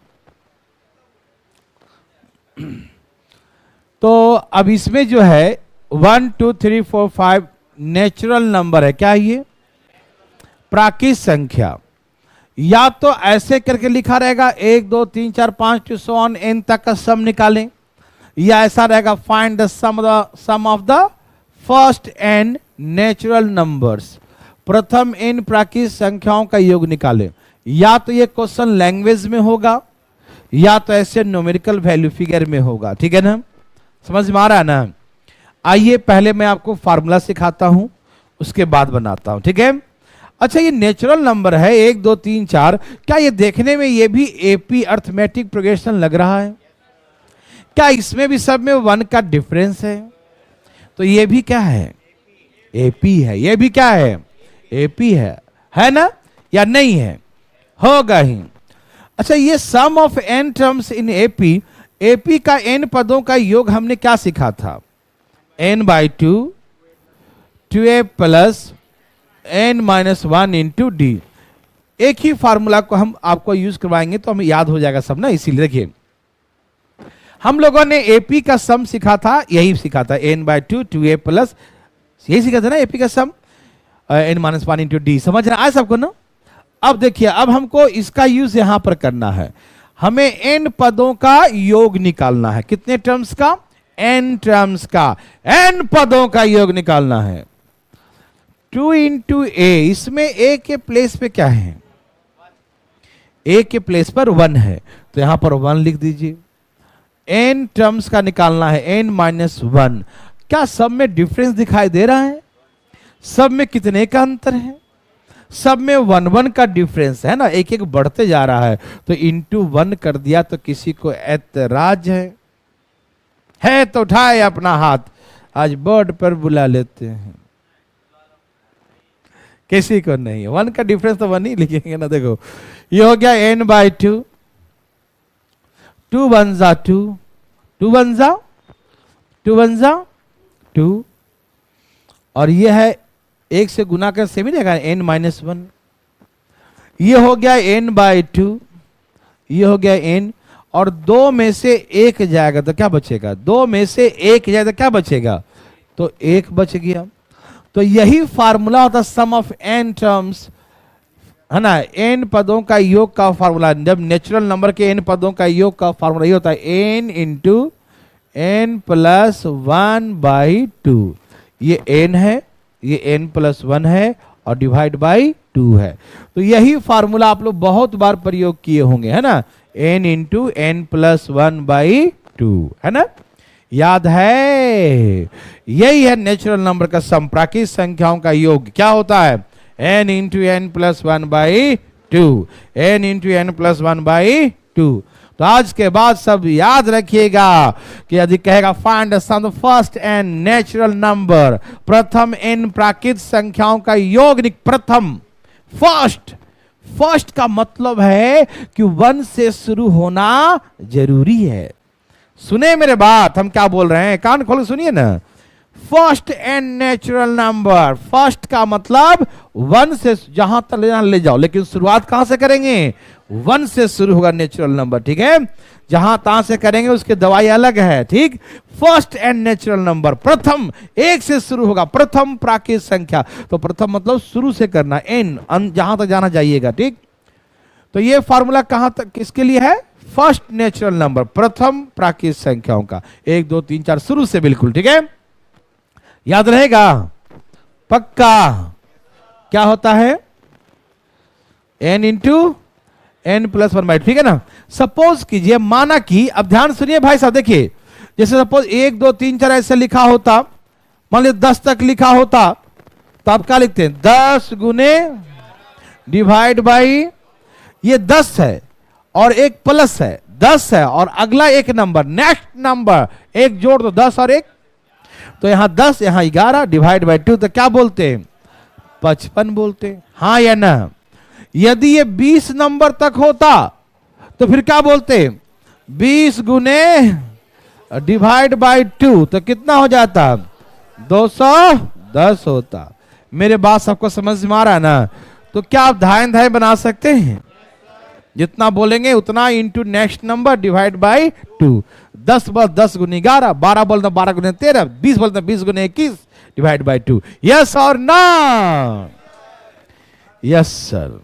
तो अब इसमें जो है 1 2 3 4 5 नेचुरल नंबर है। क्या है ये? प्राकृतिक संख्या। या तो ऐसे करके लिखा रहेगा 1 2 3 4 5 टू सो ऑन एन तक का सम निकालें, या ऐसा रहेगा find the sum of the first n natural numbers, प्रथम एन प्राकृतिक संख्याओं का योग निकालें। या तो ये क्वेश्चन लैंग्वेज में होगा, या तो ऐसे न्यूमेरिकल वैल्यू फिगर में होगा, ठीक है ना? समझ में आ रहा है ना? आइए पहले मैं आपको फार्मूला सिखाता हूं, उसके बाद बनाता हूं, ठीक है? अच्छा, ये नेचुरल नंबर है 1 2 3 4, क्या ये देखने में ये भी एपी अर्थमेटिक प्रोग्रेशन लग रहा है? क्या इसमें भी सब में 1 का डिफरेंस है? तो ये भी क्या है? एपी है। ये भी क्या है? एपी है ना? या नहीं है? होगा ही। अच्छा, ये sum of N terms in AP, AP का एन पदों का योग हमने क्या सीखा था? n/2 2a plus n-1 into D. एक ही फार्मूला को हम आपको यूज करवाएंगे तो हमें याद हो जाएगा सब ना, इसीलिए देखिए हम लोगों ने एपी का सम सीखा था, यही सीखा था n/2 2a प्लस, यही सीखा था ना एपी का सम, n-1 इंटू डी। समझ रहा है सबको ना? अब देखिए, अब हमको इसका यूज यहां पर करना है। हमें n पदों का योग निकालना है। कितने टर्म्स का? n टर्म्स का, n पदों का योग निकालना है। 2 इंटू ए, इसमें a के प्लेस पे क्या है? a के प्लेस पर 1 है, तो यहां पर 1 लिख दीजिए। n टर्म्स का निकालना है, n-1। क्या सब में डिफरेंस दिखाई दे रहा है? सब में कितने का अंतर है? सब में 1 1 का डिफरेंस है ना, एक एक बढ़ते जा रहा है। तो इंटू 1 कर दिया तो किसी को ऐतराज है तो उठाए अपना हाथ, आज बोर्ड पर बुला लेते हैं। किसी को नहीं है, 1 का डिफरेंस तो 1 ही लिखेंगे ना। देखो, ये हो गया n/2, 2 1 जा 2, 2 1 जा 2 1 जा 2, और ये है 1 से गुना कर सेम ही रहेगा n-1। ये हो गया n/2, ये हो गया n, और 2 में से 1 जाएगा तो क्या बचेगा? 2 में से 1 जाएगा तो क्या बचेगा? तो 1 बच गया। तो यही फार्मूला होता है सम ऑफ n टर्म्स, है ना? n पदों का योग का फार्मूला, जब नेचुरल नंबर के n पदों का योग का फार्मूला ये होता है n इंटू n प्लस 1/2। ये n है, ये n+1 है, और डिवाइड बाई 2 है। तो यही फार्मूला आप लोग बहुत बार प्रयोग किए होंगे, है ना? n इंटू n+1/2, है ना? याद है? यही है नेचुरल नंबर का सम, प्राकृतिक संख्याओं का योग। क्या होता है? n into n+1/2, n into n+1/2। तो आज के बाद सब याद रखिएगा कि यदि कहेगा find the sum of first n natural number, प्रथम इन प्राकृत संख्याओं का योग, प्रथम फर्स्ट, फर्स्ट का मतलब है कि 1 से शुरू होना जरूरी है। सुने मेरे बात, हम क्या बोल रहे हैं, कान खोल सुनिए ना। First n natural number, first का मतलब 1 से जहां तक ले जाओ, लेकिन शुरुआत कहां से करेंगे, 1 से शुरू होगा नेचुरल नंबर, ठीक है। जहां तहां से करेंगे उसकी दवाई अलग है, ठीक। फर्स्ट एंड नेचुरल नंबर, प्रथम 1 से शुरू होगा, प्रथम प्राकृत संख्या, तो प्रथम मतलब शुरू से करना, एन जहां तक जाना जाइएगा, ठीक। तो ये फॉर्मूला कहां तक किसके लिए है, फर्स्ट नेचुरल नंबर, प्रथम प्राकृत संख्याओं का, 1 2 3 4 शुरू से, बिल्कुल ठीक है। याद रहेगा पक्का। क्या होता है, n इंटू n प्लस 1/2, ठीक है ना। सपोज कीजिए, माना कि, अब ध्यान सुनिए भाई साहब, देखिए जैसे सपोज 1 2 3 4 ऐसे लिखा होता, मान लीजिए 10 तक लिखा होता, तो आप क्या लिखते हैं, 10 गुने डिवाइड बाई, ये 10 है और एक प्लस है, 10 है और अगला एक नंबर, नेक्स्ट नंबर एक जोड़ दो, 10 और 1, तो यहां 10 यहां 11 डिवाइड बाई 2, तो क्या बोलते हैं, 55 बोलते हैं, हाँ या ना। यदि ये 20 नंबर तक होता तो फिर क्या बोलते हैं, 20 गुने डिवाइड बाई 2, तो कितना हो जाता, 210 होता। मेरे बात सबको समझ में आ रहा है ना। तो क्या आप धाए धाए बना सकते हैं, जितना बोलेंगे उतना into next number divide by 2, 10 बोल 10 गुने 11, 12 बोल 12 गुने 13, 20 बोल 20 गुने 21 डिवाइड बाई 2, यस और ना, यस सर।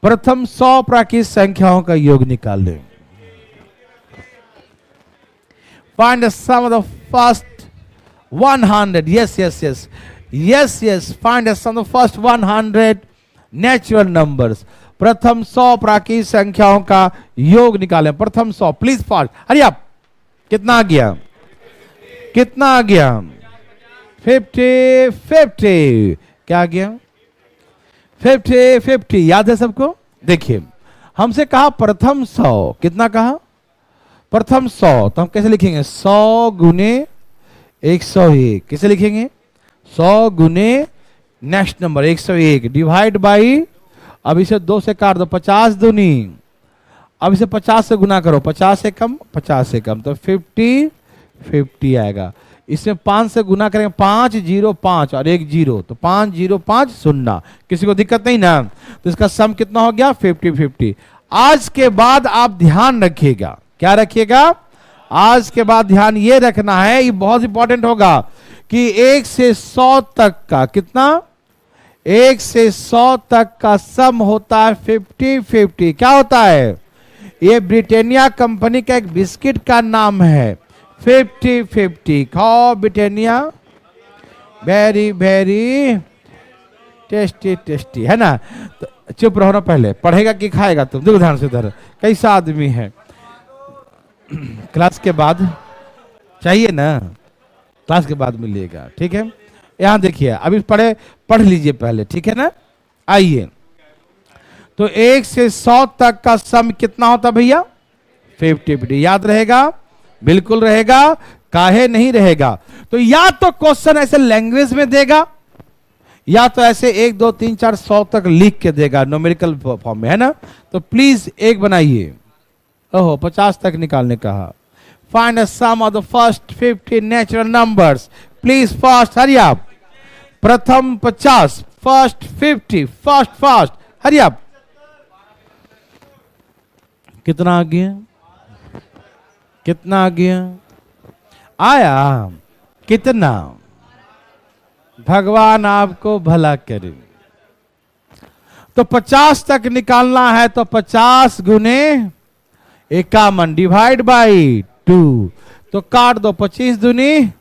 प्रथम 100 प्राकृत संख्याओं का योग निकाल लें। Find the sum of the first 100, yes yes yes yes yes, find the sum of the first 100 natural numbers, प्रथम 100 प्राकृत संख्याओं का योग निकालें। प्रथम 100, प्लीज फास्ट, अरे आप कितना आ गया, कितना आ गया, 50 50, क्या आ गया, 50 50, याद है सबको। देखिए हमसे कहा प्रथम 100, कितना कहा, प्रथम 100, तो हम कैसे लिखेंगे, 100 गुने 101, कैसे लिखेंगे, 100 गुने नेक्स्ट नंबर 101 डिवाइड बाई, अब इसे 2 से काट दो, 50 दूनी, अब इसे 50 से गुना करो, 50 से कम 50 से कम, तो 50 50 आएगा। इसमें 5 से गुना करेंगे, 5 0 5 और 1 0, तो 5 0 5 0, किसी को दिक्कत नहीं ना। तो इसका सम कितना हो गया, 50 50। आज के बाद आप ध्यान रखिएगा, क्या रखिएगा, आज के बाद ध्यान ये रखना है, ये बहुत इंपॉर्टेंट होगा कि 1 से 100 तक का कितना, 1 से 100 तक का सम होता है 50 50। क्या होता है, ये ब्रिटानिया कंपनी का एक बिस्किट का नाम है, 50 50। खाओ Britannia, very very tasty tasty, है ना। तो चुप रहो ना, पहले पढ़ेगा कि खाएगा, तुम देखो ध्यान से, उधर कैसा आदमी है। क्लास के बाद चाहिए ना, क्लास के बाद मिलिएगा, ठीक है। यहां देखिए, अभी पढ़ लीजिए पहले, ठीक है ना। आइए, तो 1 से 100 तक का सम कितना होता भैया, 50 50। याद रहेगा, बिल्कुल रहेगा, काहे नहीं रहेगा। तो या तो क्वेश्चन ऐसे लैंग्वेज में देगा, या तो ऐसे 1 2 3 4 100 तक लिख के देगा न्यूमेरिकल फॉर्म में, है ना। तो प्लीज एक बनाइए। ओहो, 50 तक निकालने कहा। Find the sum of the first 50 natural numbers, please fast, hurry आप। प्रथम 50, फर्स्ट 50, फास्ट फास्ट, हरी आप। कितना आ गया, कितना आ गया, आया कितना, भगवान आपको भला करे। तो 50 तक निकालना है, तो 50 गुने 51 डिवाइड बाई 2, तो काट दो, 25 दूनी,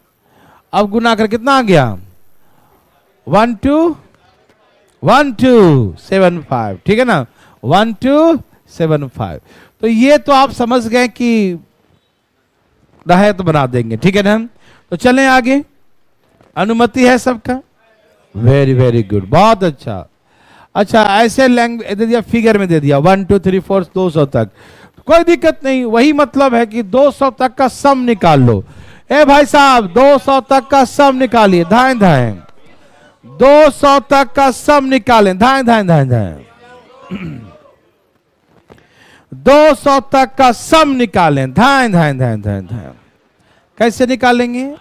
अब गुना कर कितना आ गया, 1275, ठीक है ना, 1275। तो ये तो आप समझ गए कि रहे तो बना देंगे, ठीक है ना। तो चलें आगे, अनुमति है सबका, वेरी वेरी गुड, बहुत अच्छा। अच्छा ऐसे लैंग्वेज दे दिया, फिगर में दे दिया 1 2 3 4 200 तक, कोई दिक्कत नहीं। वही मतलब है कि 200 तक का सम निकाल लो। ए भाई साहब 200 तक का सम निकालिए, धाएं धाएं 200 तक का सम निकालें, धाएं धाएं धाएं धाएं 200 तक का सम निकालें, धाएं धाएं धाएं धाएं धाएं। कैसे निकालेंगे?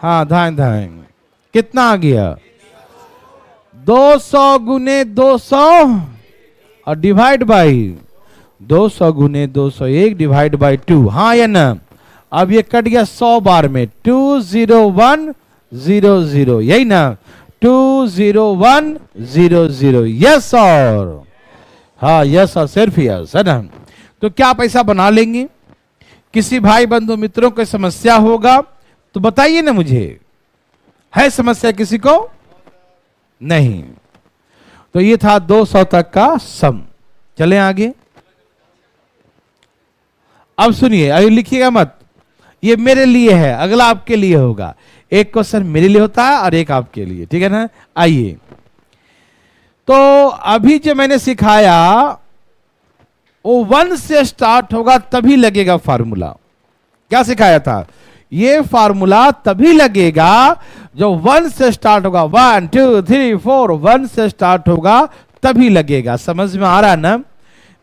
हाँ धाएं धाएं। कितना आ गया? 200 गुने 200 और डिवाइड बाई 200 गुने 201 डिवाइड बाई 2। हाँ या ना? अब ये कट गया 100 बार में, 20100, यही ना? 20100, यस और हाँ यस और सिर्फ यस, है ना? तो क्या पैसा बना लेंगे? किसी भाई बंधु मित्रों को समस्या होगा तो बताइए ना मुझे, है समस्या किसी को? नहीं। तो ये था 200 तक का सम। चलें आगे। अब सुनिए, अभी लिखिएगा मत, ये मेरे लिए है, अगला आपके लिए होगा। एक क्वेश्चन मेरे लिए होता है और एक आपके लिए, ठीक है ना? आइए, तो अभी जो मैंने सिखाया वो 1 से स्टार्ट होगा तभी लगेगा फार्मूला। क्या सिखाया था? ये फार्मूला तभी लगेगा जो 1 से स्टार्ट होगा। 1 2 3 4 1 से स्टार्ट होगा तभी लगेगा। समझ में आ रहा ना?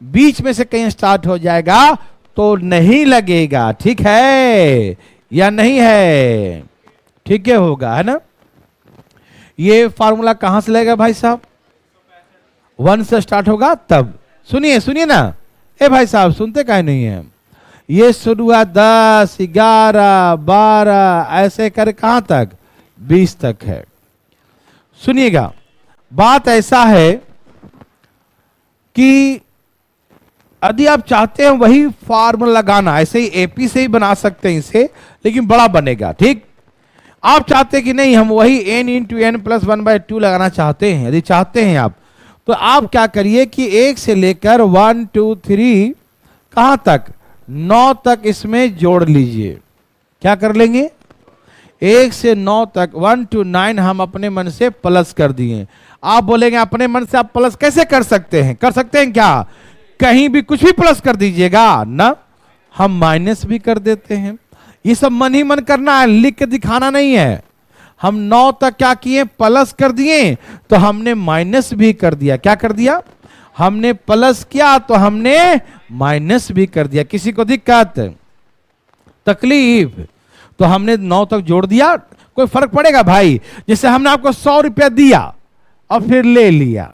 बीच में से कहीं स्टार्ट हो जाएगा तो नहीं लगेगा। ठीक है या नहीं है? ठीक है, होगा, है ना? ये फार्मूला कहां से लगेगा भाई साहब? 1 से स्टार्ट होगा तब। सुनिए सुनिए ना, ए भाई साहब सुनते काहे नहीं है? ये शुरू हुआ 10 11 12 ऐसे कर कहां तक? 20 तक है। सुनिएगा, बात ऐसा है कि यदि आप चाहते हैं वही फार्मूला लगाना, ऐसे ही एपी से ही बना सकते हैं इसे, लेकिन बड़ा बनेगा। ठीक, आप चाहते हैं कि नहीं हम वही n इंटू एन प्लस 1/2 लगाना चाहते हैं, यदि चाहते हैं आप, तो आप क्या करिए कि 1 से लेकर 1 2 3 कहां तक? 9 तक इसमें जोड़ लीजिए। क्या कर लेंगे? 1 से 9 तक, 1 to 9 हम अपने मन से प्लस कर दिए। आप बोलेंगे अपने मन से आप प्लस कैसे कर सकते हैं? कर सकते हैं क्या? कहीं भी कुछ भी प्लस कर दीजिएगा ना, हम माइनस भी कर देते हैं। ये सब मन ही मन करना है, लिख के दिखाना नहीं है। हम 9 तक क्या किए? प्लस कर दिए, तो हमने माइनस भी कर दिया। क्या कर दिया? हमने प्लस किया तो हमने माइनस भी कर दिया। किसी को दिक्कत तकलीफ? तो हमने 9 तक जोड़ दिया। कोई फर्क पड़ेगा भाई? जैसे हमने आपको 100 रुपया दिया और फिर ले लिया,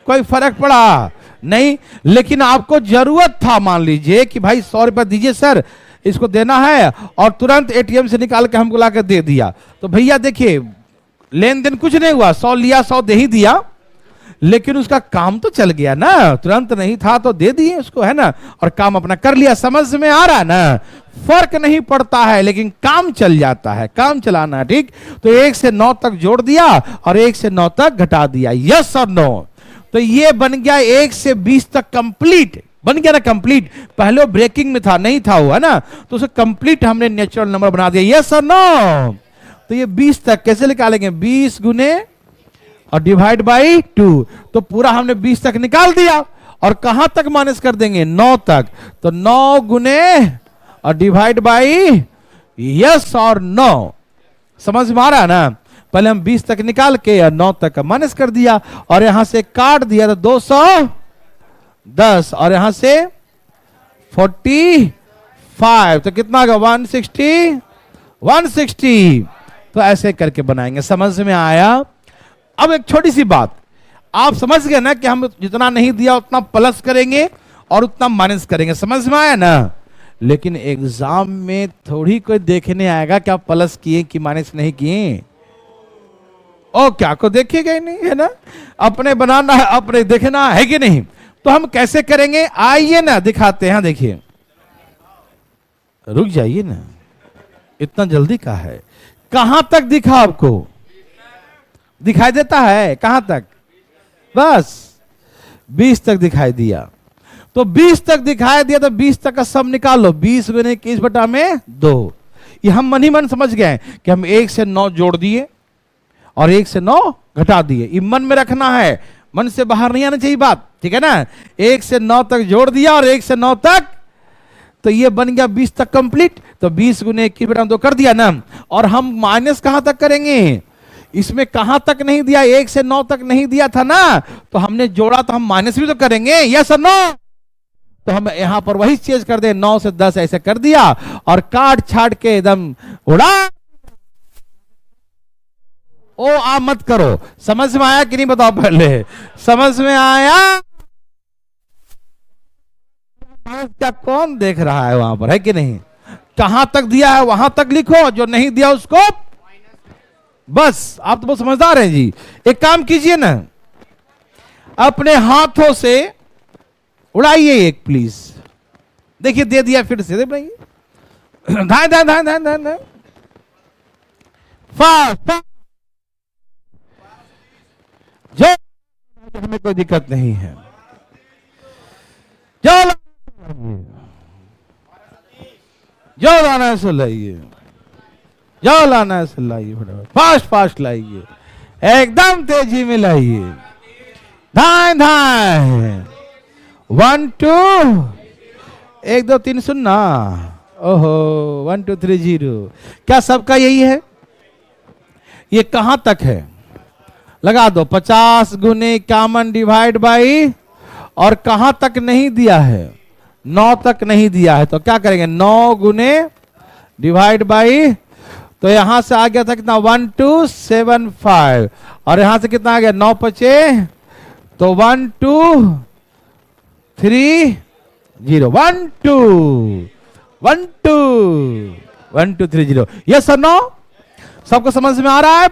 कोई फर्क पड़ा नहीं। लेकिन आपको जरूरत था, मान लीजिए कि भाई 100 रुपया दीजिए सर, इसको देना है, और तुरंत एटीएम से निकाल के हमको लाकर दे दिया, तो भैया देखिए लेन देन कुछ नहीं हुआ, 100 लिया 100 दे ही दिया, लेकिन उसका काम तो चल गया ना। तुरंत नहीं था तो दे दिए उसको, है ना, और काम अपना कर लिया। समझ में आ रहा है ना? फर्क नहीं पड़ता है, लेकिन काम चल जाता है, काम चलाना। ठीक, तो 1 से 9 तक जोड़ दिया और 1 से 9 तक घटा दिया। यस और नो? तो ये बन गया 1 से 20 तक कंप्लीट। बन गया ना कंप्लीट? पहले ब्रेकिंग में था, नहीं था वो, है ना, तो उसे कंप्लीट हमने नेचुरल नंबर बना दिया। यस और नो? तो ये 20 तक कैसे निकालेंगे? 20 गुने और डिवाइड बाई 2, तो पूरा हमने 20 तक निकाल दिया। और कहां तक माइनस कर देंगे? 9 तक। तो 9 गुने और डिवाइड बाई यस और नो। समझ में आ रहा है ना? पहले हम 20 तक निकाल के और 9 तक माइनस कर दिया, और यहां से काट दिया तो 210, और यहां से 45, तो कितना होगा? 160। तो ऐसे करके बनाएंगे। समझ में आया? अब एक छोटी सी बात, आप समझ गए ना कि हम जितना नहीं दिया उतना प्लस करेंगे और उतना माइनस करेंगे। समझ में आया ना? लेकिन एग्जाम में थोड़ी कोई देखने आएगा कि आप प्लस किए कि माइनस नहीं किए। ओ क्या को देखेगा ही नहीं, है ना? अपने बनाना है, अपने देखना है कि नहीं? तो हम कैसे करेंगे? आइए ना दिखाते हैं। देखिए, रुक जाइए ना, इतना जल्दी का है? कहां तक दिखा आपको? दिखाई देता है कहां तक? बस 20 तक दिखाई दिया। तो 20 तक दिखाई दिया तो 20 तक का सम निकाल लो। 20 गुने 21/2। ये हम मन ही मन समझ गए कि हम 1 से 9 जोड़ दिए और 1 से 9 घटा दिए। ये मन में रखना है, मन से बाहर नहीं आना चाहिए बात, ठीक है ना। 1 से 9 तक जोड़ दिया और 1 से 9 तक, तो ये बन गया 20 तक कंप्लीट। तो 20 गुने 21 बटा 2 कर दिया ना। और हम माइनस कहां तक करेंगे, इसमें कहां तक नहीं दिया, 1 से 9 तक नहीं दिया था ना, तो हमने जोड़ा तो हम माइनस भी तो करेंगे, यस और नो। तो हम यहां पर वही चीज कर दे, 9 से 10 ऐसे कर दिया और काट छाट के एकदम उड़ा। ओ आ मत करो, समझ में आया कि नहीं बताओ, पहले समझ में आया क्या? कौन देख रहा है वहां पर, है कि नहीं? कहां तक दिया है वहां तक लिखो, जो नहीं दिया उसको बस। आप तो बहुत समझदार हैं जी। एक काम कीजिए ना, अपने हाथों से उड़ाइए एक प्लीज। देखिए दे दिया फिर से, बनाइए धाए धाए धाए धाए धाए धाए, फास्ट जो हमें कोई दिक्कत नहीं है। जो लाना है सो लाइए, जो लाना है सो लाइए, फटाफट फास्ट फास्ट लाइए, एकदम तेजी में लाइए, धाए धाए। 1 2 1 2 3 सुनना, ओहो 1 2 3 0। क्या सबका यही है? ये कहां तक है लगा दो, 50 गुने 51 डिवाइड बाई, और कहां तक नहीं दिया है, 9 तक नहीं दिया है, तो क्या करेंगे 9 गुने डिवाइड बाई, तो यहां से आ गया था कितना 1275, और यहां से कितना आ गया 9 बचे, तो 1 2 3 0 1 2 1 2 1 2 3 0। यस और नो? सबको समझ में आ रहा है?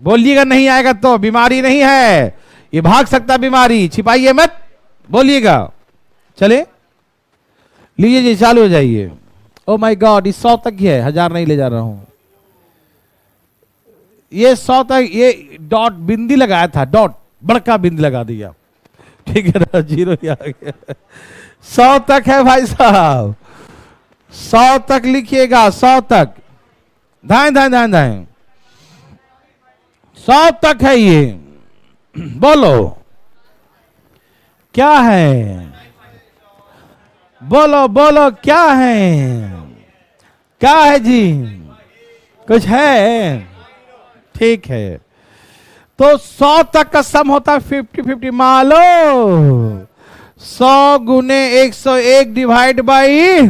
बोलिएगा, नहीं आएगा तो बीमारी नहीं है, ये भाग सकता बीमारी, छिपाइए मत, बोलिएगा। चले लीजिए जी, चालू हो जाइए। ओ माय गॉड, ये 100 तक ही है, 1000 नहीं ले जा रहा हूं। ये 100 तक, ये डॉट बिंदी लगाया था, डॉट बड़का बिंदी लगा दिया, ठीक है ना, 0 आ गया। 100 तक है भाई साहब, 100 तक लिखिएगा, 100 तक, धाए धाए धाए धाए, 100 तक है ये। बोलो क्या है, बोलो बोलो क्या है, क्या है जी, कुछ है? ठीक है, तो 100 तक का सम होता है 50-50, मान लो 100 गुने 101 डिवाइड बाई,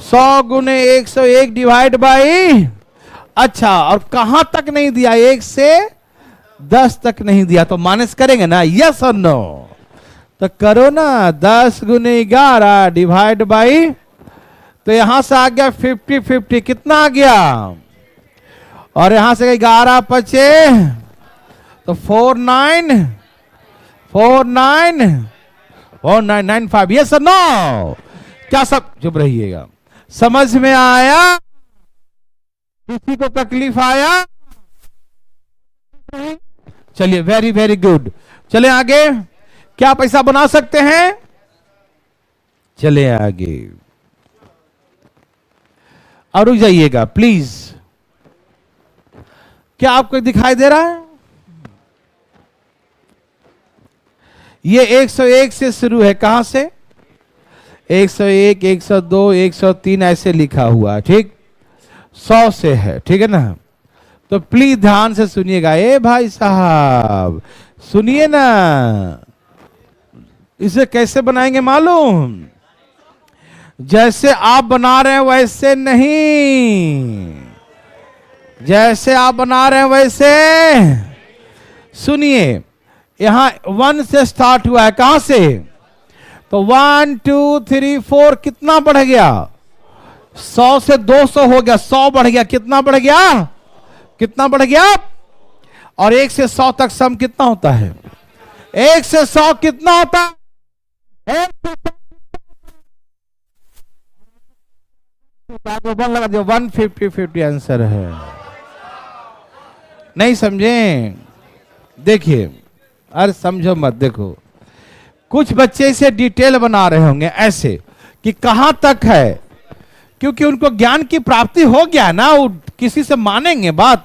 100 गुने 101 डिवाइड बाई। अच्छा, और कहां तक नहीं दिया, 1 से 10 तक नहीं दिया, तो माइनस करेंगे ना, यस और नो? तो करो ना, 10 गुने 11 डिवाइड बाई, तो यहां से आ गया 50-50, कितना आ गया, और यहां से 11 बचे, तो 4995, यस और नो? क्या सब चुप रहिएगा, समझ में आया? किसी को तकलीफ आया? चलिए, वेरी वेरी गुड। चले आगे, क्या पैसा बना सकते हैं? चले आगे, और रुक जाइएगा प्लीज। क्या आपको दिखाई दे रहा है? ये 101 से शुरू है, कहां से? 101, 102, 103 ऐसे लिखा हुआ है, ठीक, 100 से है, ठीक है ना। तो प्लीज ध्यान से सुनिएगा, ए भाई साहब सुनिए ना, इसे कैसे बनाएंगे मालूम? जैसे आप बना रहे हैं वैसे नहीं, जैसे आप बना रहे हैं वैसे। सुनिए, यहां 1 से स्टार्ट हुआ है, कहां से? तो 1 2 3 4, कितना बढ़ गया? 100 से 200 हो गया, 100 बढ़ गया, कितना बढ़ गया? कितना बढ़ गया? और 1 से 100 तक सम कितना होता है? 1 से 100 कितना होता है? 1 से 100 लगा दिया, 150 आंसर है। नहीं समझे? देखिए, अरे समझो मत, देखो कुछ बच्चे इसे डिटेल बना रहे होंगे ऐसे कि कहां तक है, क्योंकि उनको ज्ञान की प्राप्ति हो गया ना, वो किसी से मानेंगे बात।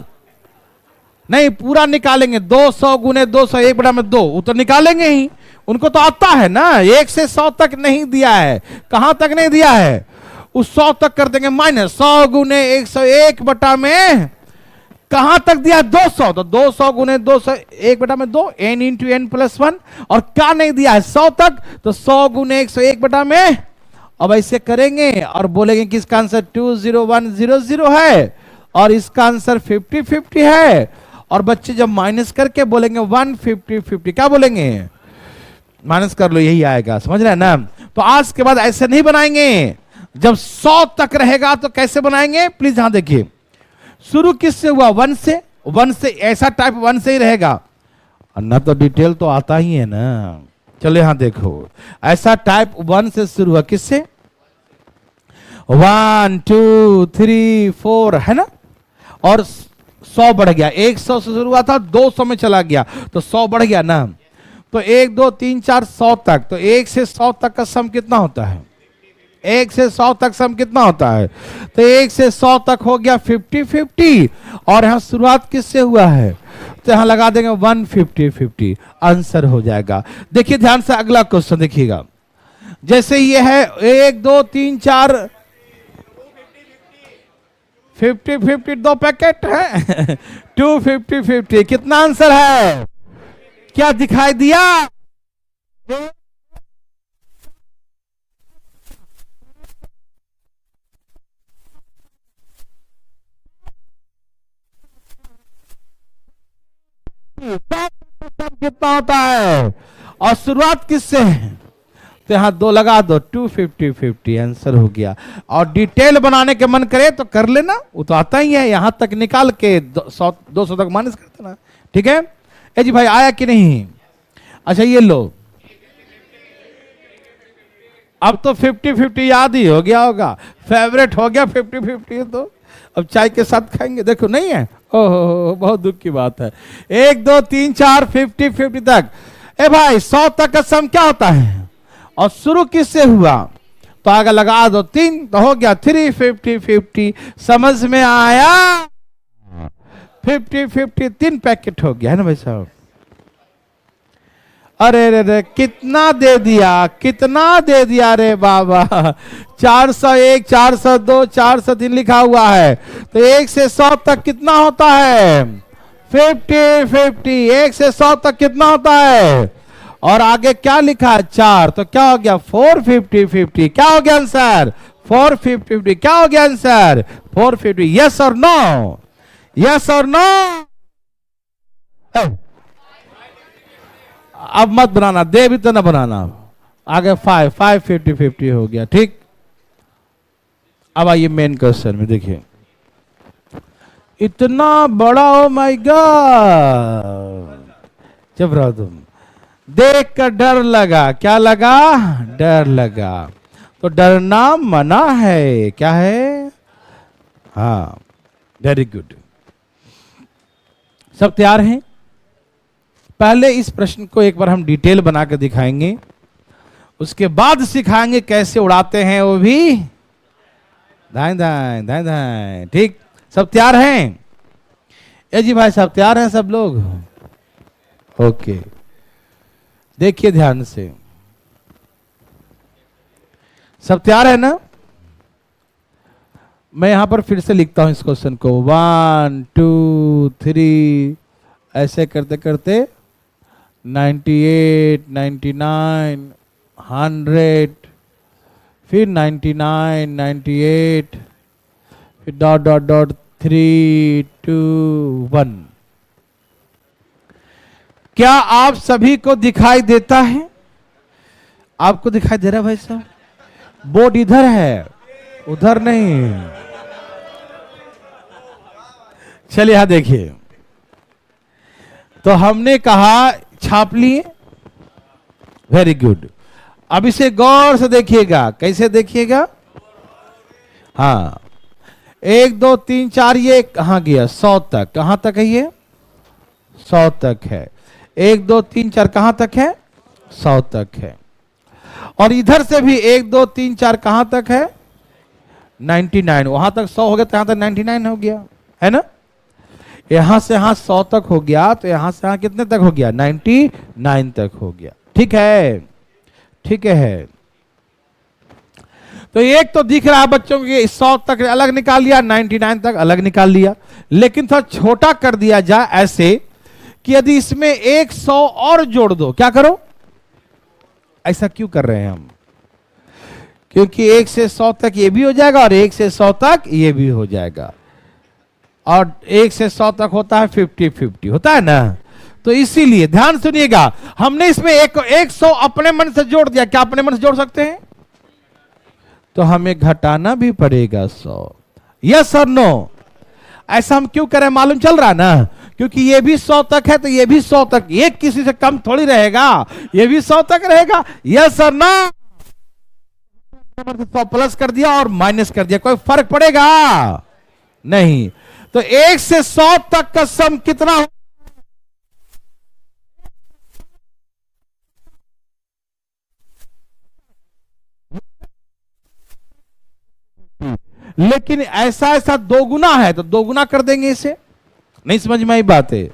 नहीं पूरा निकालेंगे, 200 गुने 200 1 बटा में 2, वो तो निकालेंगे ही, उनको तो आता है ना। 1 से 100 तक नहीं दिया है, कहां तक नहीं दिया है, उस 100 तक कर देंगे माइनस, 100 गुने 101 बटा में कहां तक दिया, 200, तो 200 गुने 200 1 बटा में 2, n इंटू एन प्लस 1, और क्या नहीं दिया है 100 तक, तो 100 गुने 101 बटा में। अब ऐसे करेंगे और बोलेंगे कि इसका आंसर 20100 है और इसका आंसर 50-50 है, और बच्चे जब माइनस करके बोलेंगे 150-50, क्या बोलेंगे, माइनस कर लो, यही आएगा, समझ रहे हैं ना। तो आज के बाद ऐसे नहीं बनाएंगे, जब 100 तक रहेगा तो कैसे बनाएंगे, प्लीज यहां देखिए, शुरू किससे हुआ, 1 से, 1 से, ऐसा टाइप 1 से ही रहेगा ना, तो डिटेल तो आता ही है ना। चलो यहां देखो, ऐसा टाइप 1 से शुरू हुआ, किससे, 1 2 3 4 है ना, और 100 बढ़ गया, 100 से शुरू हुआ था 200 में चला गया, तो 100 बढ़ गया ना, तो 1 2 3 4 100 तक, तो 1 से 100 तक का सम कितना होता है, 1 से 100 तक सम कितना होता है, तो 1 से 100 तक हो गया 50-50, और यहां शुरुआत किससे हुआ है, तो यहां लगा देंगे 150-50, आंसर हो जाएगा। देखिए ध्यान से अगला क्वेश्चन देखिएगा, जैसे ये है 1 2 3 4 50-50 दो पैकेट है 250-50, कितना आंसर है, क्या दिखाई दिया, कितना होता है, और शुरुआत किससे है, तो यहां 2 लगा दो, 250-50 आंसर हो गया। और डिटेल बनाने के मन करे तो कर लेना, वो तो आता ही है, यहां तक निकाल के 200 तक माइनस कर देना, ठीक है। ए जी भाई आया कि नहीं, अच्छा ये लो, अब तो 50-50 याद ही हो गया होगा, फेवरेट हो गया 50-50, तो अब चाय के साथ खाएंगे, देखो नहीं है, ओहो बहुत दुख की बात है। 1 2 3 4 50-50 तक, ए भाई 100 तक का सम क्या होता है, और शुरू किससे हुआ, तो आगे लगा दो 3, तो हो गया 350-50, समझ में आया, 50-50 3 पैकेट हो गया है ना भाई साहब। अरे रे रे कितना दे दिया, कितना दे दिया रे बाबा, 401 402 403 लिखा हुआ है, तो 1 से 100 तक कितना होता है, 50-50, 1 से 100 तक कितना होता है, और आगे क्या लिखा है 4, तो क्या हो गया 450-50, क्या हो गया आंसर 450, क्या हो गया आंसर 450, यस और नो, यस और नो। अब मत बनाना, दे भी तो ना बनाना, आगे 550-50 हो गया, ठीक। अब आइए मेन क्वेश्चन में, देखिए इतना बड़ा, ओ माय गॉड, चुप रहो तुम, देख कर डर लगा, क्या लगा, डर लगा, तो डरना मना है, क्या है, हाँ वेरी गुड। सब तैयार हैं, पहले इस प्रश्न को एक बार हम डिटेल बना के दिखाएंगे, उसके बाद सिखाएंगे कैसे उड़ाते हैं वो भी, धाए धाए धाए धाए, ठीक। सब तैयार हैं, ए जी भाई साहब तैयार हैं सब लोग, ओके। देखिए ध्यान से, सब तैयार है ना, मैं यहां पर फिर से लिखता हूं इस क्वेश्चन को, 1 2 3 ऐसे करते करते 98 99 100, फिर 99 98, फिर डॉट डॉट डॉट 3 2 1। क्या आप सभी को दिखाई देता है, आपको दिखाई दे रहा है भाई साहब, बोर्ड इधर है उधर नहीं, चलिए यहां देखिए, तो हमने कहा छाप लिए, वेरी गुड। अब इसे गौर से देखिएगा, कैसे देखिएगा, हाँ 1 2 3 4 ये कहां गया 100 तक, कहां तक है ये 100 तक है, 1 2 3 4 कहां तक है 100 तक है, और इधर से भी 1 2 3 4 कहां तक है 99, वहां तक 100 हो गया, तो यहां तक 99 हो गया, है ना। यहां से यहां 100 तक हो गया, तो यहां से यहां कितने तक हो गया? 99 तक हो गया। ठीक है, ठीक है। तो एक तो दिख रहा है बच्चों के 100 तक अलग निकाल लिया, 99 तक अलग निकाल लिया, लेकिन थोड़ा छोटा कर दिया जाए ऐसे कि यदि इसमें 100 और जोड़ दो, क्या करो? ऐसा क्यों कर रहे हैं हम? क्योंकि 1 से 100 तक ये भी हो जाएगा और 1 से 100 तक ये भी हो जाएगा, और 1 से 100 तक होता है 50-50 होता है ना। तो इसीलिए ध्यान सुनिएगा, हमने इसमें 100 अपने मन से जोड़ दिया। क्या अपने मन से जोड़ सकते हैं? तो हमें घटाना भी पड़ेगा 100। यस और नो? ऐसा हम क्यों करें मालूम चल रहा ना? क्योंकि ये भी 100 तक है तो ये भी 100 तक, ये किसी से कम थोड़ी रहेगा, ये भी 100 तक रहेगा। यस और नो? 100 प्लस कर दिया और माइनस कर दिया, कोई फर्क पड़ेगा नहीं। तो 1 से 100 तक का सम कितना हो? लेकिन ऐसा दो गुना है तो दो गुना कर देंगे इसे। नहीं समझ में आई बात है?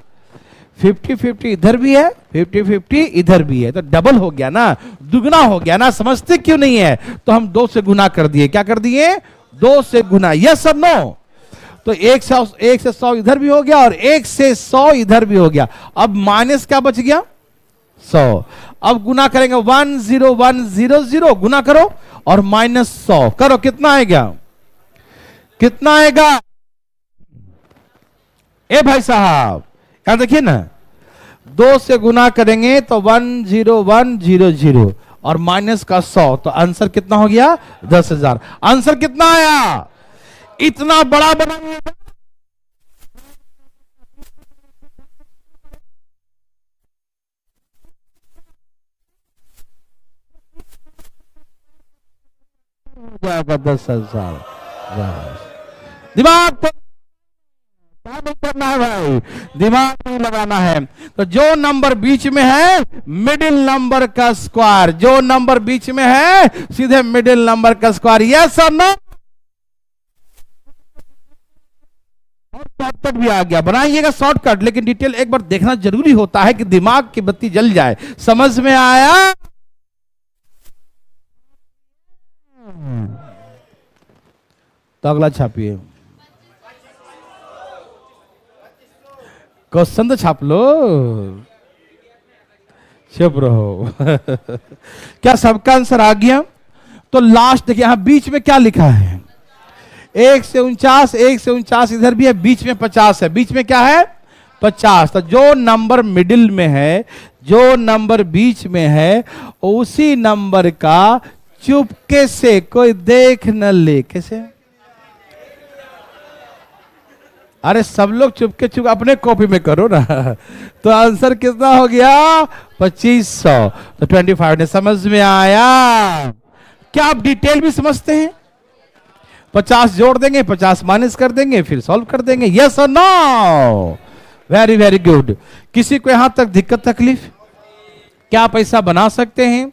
50-50 इधर भी है, 50-50 इधर भी है, तो डबल हो गया ना, दुगना हो गया ना। समझते क्यों नहीं है? तो हम 2 से गुना कर दिए। क्या कर दिए? 2 से गुना। यस और नो? तो 1 से 100 इधर भी हो गया और 1 से 100 इधर भी हो गया। अब माइनस क्या बच गया? 100। अब गुना करेंगे 10100 गुना करो और माइनस 100 करो, कितना आएगा? कितना आएगा? ए भाई साहब यहां देखिए ना, 2 से गुना करेंगे तो 10100 और माइनस का 100, तो आंसर कितना हो गया? 10,000। आंसर कितना आया? इतना बड़ा बनाइएगा, जाएगा 10,000। दिमाग तो नहीं करना है भाई, दिमाग नहीं लगाना है। तो जो नंबर बीच में है मिडिल नंबर का स्क्वायर, जो नंबर बीच में है सीधे मिडिल नंबर का स्क्वायर। यस और नो? शॉर्टकट भी आ गया, बनाइएगा शॉर्टकट, लेकिन डिटेल एक बार देखना जरूरी होता है कि दिमाग की बत्ती जल जाए। समझ में आया? तो अगला छापिए, क्वेश्चन तो छाप लो, चुप रहो। क्या सबका आंसर आ गया? तो लास्ट देखिए, यहां बीच में क्या लिखा है? 1 से 49 इधर भी है, बीच में 50 है। बीच में क्या है? 50। तो जो नंबर मिडिल में है, जो नंबर बीच में है, उसी नंबर का चुपके से कोई देख न ले। कैसे? अरे सब लोग चुपके चुप अपने कॉपी में करो ना। तो आंसर कितना हो गया? 2500। तो 25 ने समझ में आया? क्या आप डिटेल भी समझते हैं? 50 जोड़ देंगे, 50 माइनस कर देंगे, फिर सॉल्व कर देंगे। यस और नो? Very very good. किसी को यहां तक दिक्कत तकलीफ? क्या आप ऐसा बना सकते हैं?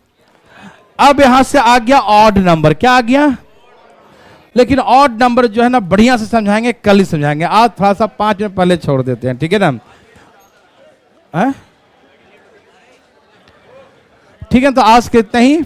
अब यहां से आ गया ऑड नंबर। क्या आ गया? लेकिन ऑड नंबर जो है ना बढ़िया से समझाएंगे, कल ही समझाएंगे। आज थोड़ा सा 5 मिनट पहले छोड़ देते हैं, ठीक है ना? ठीक है, तो आज के इतना ही।